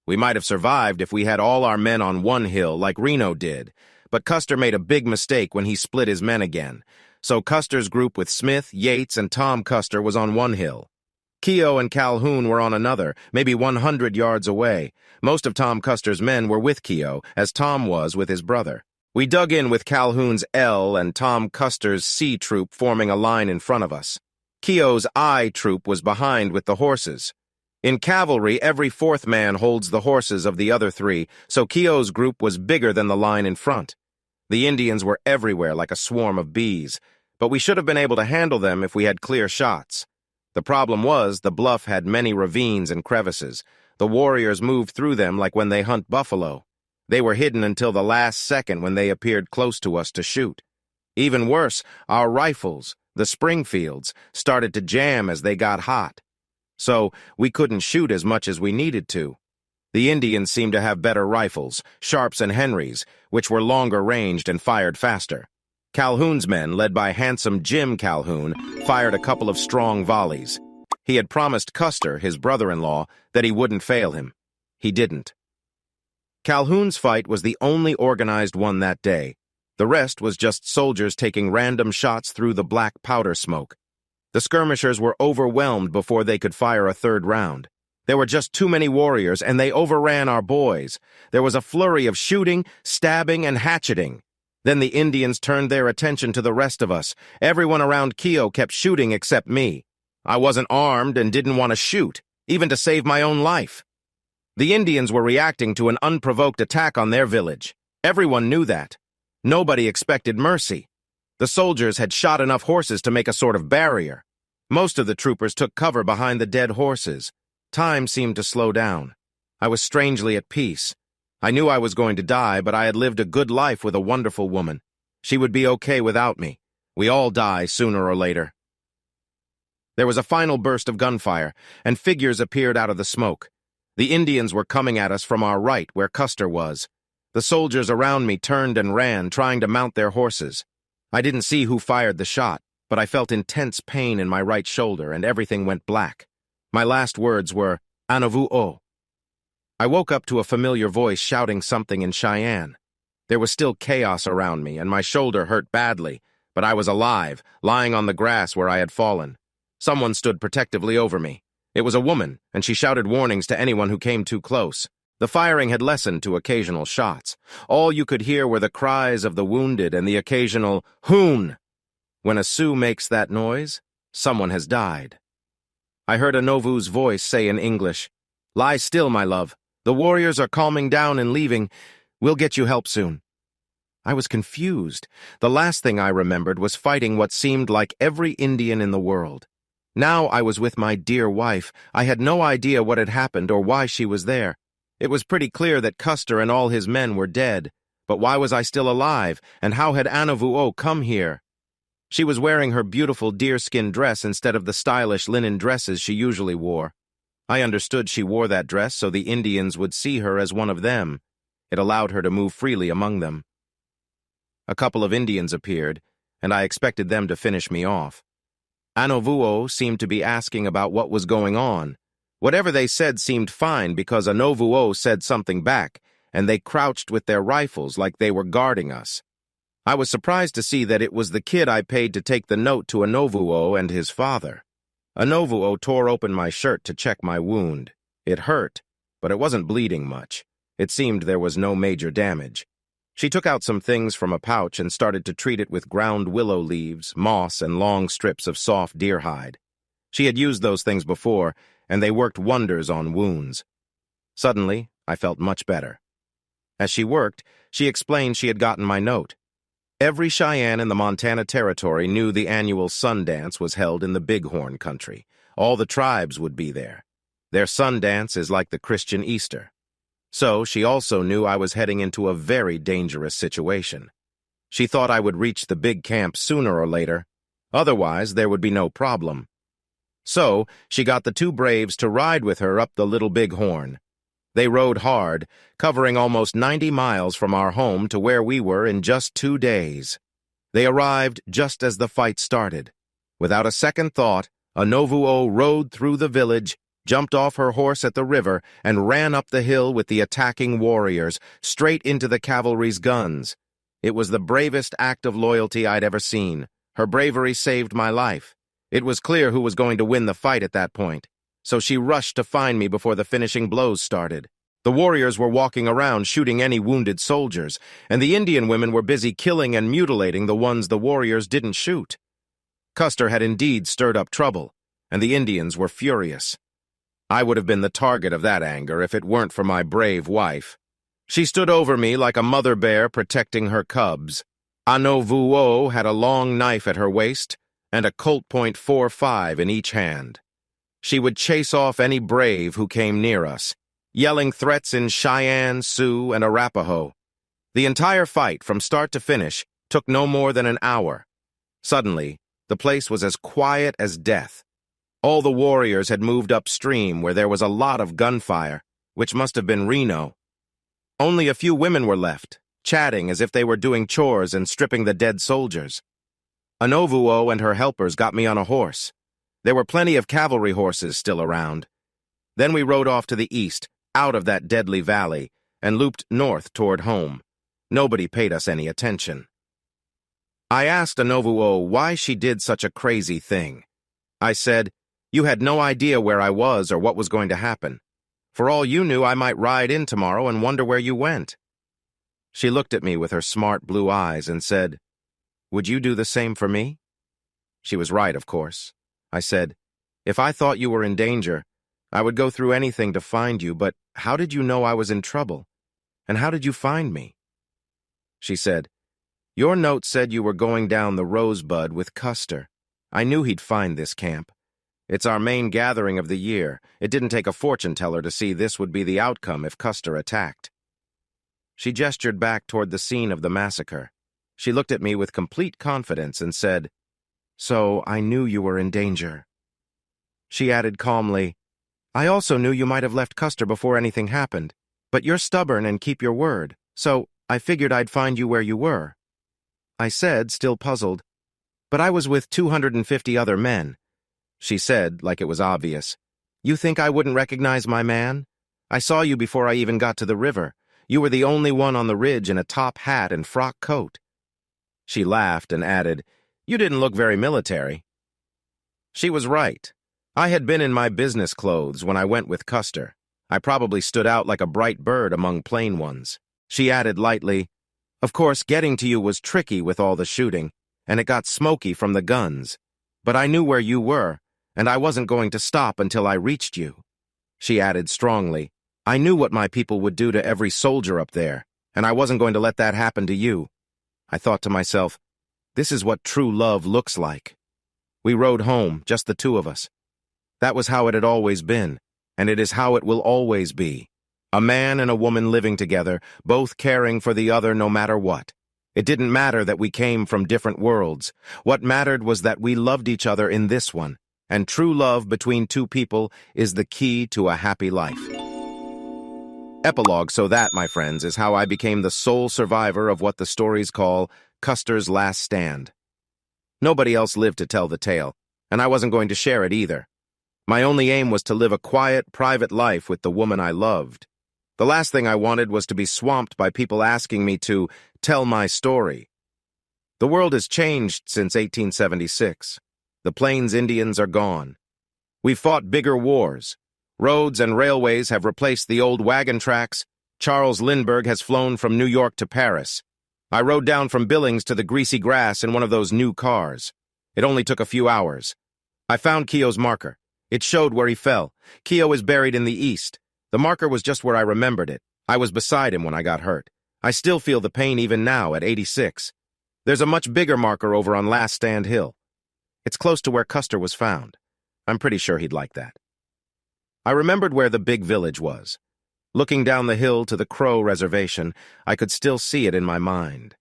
We might have survived if we had all our men on one hill like Reno did, But Custer made a big mistake when he split his men again. So Custer's group with Smith, Yates, and Tom Custer was on one hill. Keogh and Calhoun were on another, maybe 100 yards away. Most of Tom Custer's men were with Keogh, as Tom was with his brother. We dug in with Calhoun's L and Tom Custer's C troop forming a line in front of us. Keogh's I troop was behind with the horses. In cavalry, every fourth man holds the horses of the other three, so Keogh's group was bigger than the line in front. The Indians were everywhere like a swarm of bees, but we should have been able to handle them if we had clear shots. The problem was the bluff had many ravines and crevices. The warriors moved through them like when they hunt buffalo. They were hidden until the last second when they appeared close to us to shoot. Even worse, our rifles, the Springfields, started to jam as they got hot. So we couldn't shoot as much as we needed to. The Indians seemed to have better rifles, Sharps and Henrys, which were longer ranged and fired faster. Calhoun's men, led by handsome Jim Calhoun, fired a couple of strong volleys. He had promised Custer, his brother-in-law, that he wouldn't fail him. He didn't. Calhoun's fight was the only organized one that day. The rest was just soldiers taking random shots through the black powder smoke. The skirmishers were overwhelmed before they could fire a third round. There were just too many warriors, and they overran our boys. There was a flurry of shooting, stabbing, and hatcheting. Then the Indians turned their attention to the rest of us. Everyone around Keogh kept shooting except me. I wasn't armed and didn't want to shoot, even to save my own life. The Indians were reacting to an unprovoked attack on their village. Everyone knew that. Nobody expected mercy. The soldiers had shot enough horses to make a sort of barrier. Most of the troopers took cover behind the dead horses. Time seemed to slow down. I was strangely at peace. I knew I was going to die, but I had lived a good life with a wonderful woman. She would be okay without me. We all die sooner or later. There was a final burst of gunfire, and figures appeared out of the smoke. The Indians were coming at us from our right, where Custer was. The soldiers around me turned and ran, trying to mount their horses. I didn't see who fired the shot, but I felt intense pain in my right shoulder, and everything went black. My last words were, Anov. I woke up to a familiar voice shouting something in Cheyenne. There was still chaos around me, and my shoulder hurt badly, but I was alive, lying on the grass where I had fallen. Someone stood protectively over me. It was a woman, and she shouted warnings to anyone who came too close. The firing had lessened to occasional shots. All you could hear were the cries of the wounded and the occasional hoon. When a Sioux makes that noise, someone has died. I heard Anovu's voice say in English, "Lie still, my love. The warriors are calming down and leaving. We'll get you help soon." I was confused. The last thing I remembered was fighting what seemed like every Indian in the world. Now I was with my dear wife. I had no idea what had happened or why she was there. It was pretty clear that Custer and all his men were dead, but why was I still alive, and how had Anov come here? She was wearing her beautiful deerskin dress instead of the stylish linen dresses she usually wore. I understood she wore that dress so the Indians would see her as one of them. It allowed her to move freely among them. A couple of Indians appeared, and I expected them to finish me off. Anov seemed to be asking about what was going on. Whatever they said seemed fine because Anov said something back, and they crouched with their rifles like they were guarding us. I was surprised to see that it was the kid I paid to take the note to Anov and his father. Anov tore open my shirt to check my wound. It hurt, but it wasn't bleeding much. It seemed there was no major damage. She took out some things from a pouch and started to treat it with ground willow leaves, moss, and long strips of soft deer hide. She had used those things before, and they worked wonders on wounds. Suddenly, I felt much better. As she worked, she explained she had gotten my note. Every Cheyenne in the Montana Territory knew the annual Sundance was held in the Bighorn country. All the tribes would be there. Their Sundance is like the Christian Easter. So she also knew I was heading into a very dangerous situation. She thought I would reach the big camp sooner or later. Otherwise, there would be no problem. So, she got the two braves to ride with her up the Little Bighorn. They rode hard, covering almost 90 miles from our home to where we were in just 2 days. They arrived just as the fight started. Without a second thought, Anov rode through the village, jumped off her horse at the river, and ran up the hill with the attacking warriors, straight into the cavalry's guns. It was the bravest act of loyalty I'd ever seen. Her bravery saved my life. It was clear who was going to win the fight at that point, so she rushed to find me before the finishing blows started. The warriors were walking around shooting any wounded soldiers, and the Indian women were busy killing and mutilating the ones the warriors didn't shoot. Custer had indeed stirred up trouble, and the Indians were furious. I would have been the target of that anger if it weren't for my brave wife. She stood over me like a mother bear protecting her cubs. Anov had a long knife at her waist and a Colt .45 in each hand. She would chase off any brave who came near us, yelling threats in Cheyenne, Sioux, and Arapaho. The entire fight, from start to finish, took no more than an hour. Suddenly, the place was as quiet as death. All the warriors had moved upstream where there was a lot of gunfire, which must have been Reno. Only a few women were left, chatting as if they were doing chores and stripping the dead soldiers. Anovuo and her helpers got me on a horse. There were plenty of cavalry horses still around. Then we rode off to the east, out of that deadly valley, and looped north toward home. Nobody paid us any attention. I asked Anovuo why she did such a crazy thing. I said, "You had no idea where I was or what was going to happen. For all you knew, I might ride in tomorrow and wonder where you went." She looked at me with her smart blue eyes and said, "Would you do the same for me?" She was right, of course. I said, "If I thought you were in danger, I would go through anything to find you, but how did you know I was in trouble? And how did you find me?" She said, "Your note said you were going down the Rosebud with Custer. I knew he'd find this camp. It's our main gathering of the year. It didn't take a fortune-teller to see this would be the outcome if Custer attacked." She gestured back toward the scene of the massacre. She looked at me with complete confidence and said, "So I knew you were in danger." She added calmly, "I also knew you might have left Custer before anything happened, but you're stubborn and keep your word, so I figured I'd find you where you were." I said, still puzzled, "But I was with 250 other men." She said, like it was obvious, "You think I wouldn't recognize my man? I saw you before I even got to the river. You were the only one on the ridge in a top hat and frock coat." She laughed and added, "You didn't look very military." She was right. I had been in my business clothes when I went with Custer. I probably stood out like a bright bird among plain ones. She added lightly, "Of course, getting to you was tricky with all the shooting, and it got smoky from the guns. But I knew where you were, and I wasn't going to stop until I reached you." She added strongly, "I knew what my people would do to every soldier up there, and I wasn't going to let that happen to you." I thought to myself, this is what true love looks like. We rode home, just the two of us. That was how it had always been, and it is how it will always be. A man and a woman living together, both caring for the other no matter what. It didn't matter that we came from different worlds. What mattered was that we loved each other in this one, and true love between two people is the key to a happy life. Epilogue. So that, my friends, is how I became the sole survivor of what the stories call Custer's last stand. Nobody else lived to tell the tale, and I wasn't going to share it either. My only aim was to live a quiet, private life with the woman I loved. The last thing I wanted was to be swamped by people asking me to tell my story. The world has changed since 1876. The Plains Indians are gone. We've fought bigger wars. Roads and railways have replaced the old wagon tracks. Charles Lindbergh has flown from New York to Paris. I rode down from Billings to the greasy grass in one of those new cars. It only took a few hours. I found Keogh's marker. It showed where he fell. Keogh is buried in the east. The marker was just where I remembered it. I was beside him when I got hurt. I still feel the pain even now at 86. There's a much bigger marker over on Last Stand Hill. It's close to where Custer was found. I'm pretty sure he'd like that. I remembered where the big village was. Looking down the hill to the Crow Reservation, I could still see it in my mind.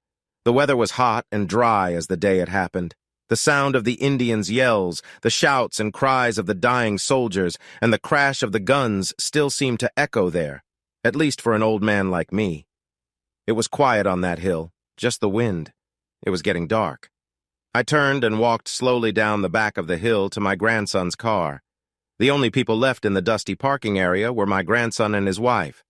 The weather was hot and dry as the day had happened. The sound of the Indians' yells, the shouts and cries of the dying soldiers, and the crash of the guns still seemed to echo there, at least for an old man like me. It was quiet on that hill, just the wind. It was getting dark. I turned and walked slowly down the back of the hill to my grandson's car. The only people left in the dusty parking area were my grandson and his wife.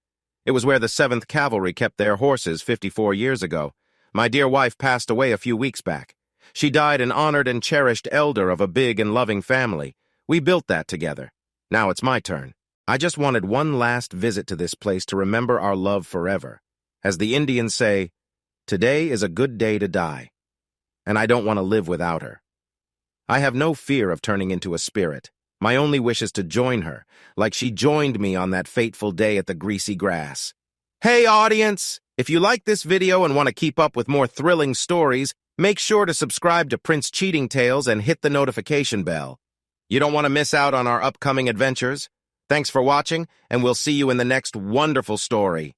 It was where the 7th Cavalry kept their horses 54 years ago. My dear wife passed away a few weeks back. She died an honored and cherished elder of a big and loving family. We built that together. Now it's my turn. I just wanted one last visit to this place to remember our love forever. As the Indians say, today is a good day to die. And I don't want to live without her. I have no fear of turning into a spirit. My only wish is to join her, like she joined me on that fateful day at the greasy grass. Hey, audience! If you like this video and want to keep up with more thrilling stories, make sure to subscribe to Prince Cheating Tales and hit the notification bell. You don't want to miss out on our upcoming adventures. Thanks for watching, and we'll see you in the next wonderful story.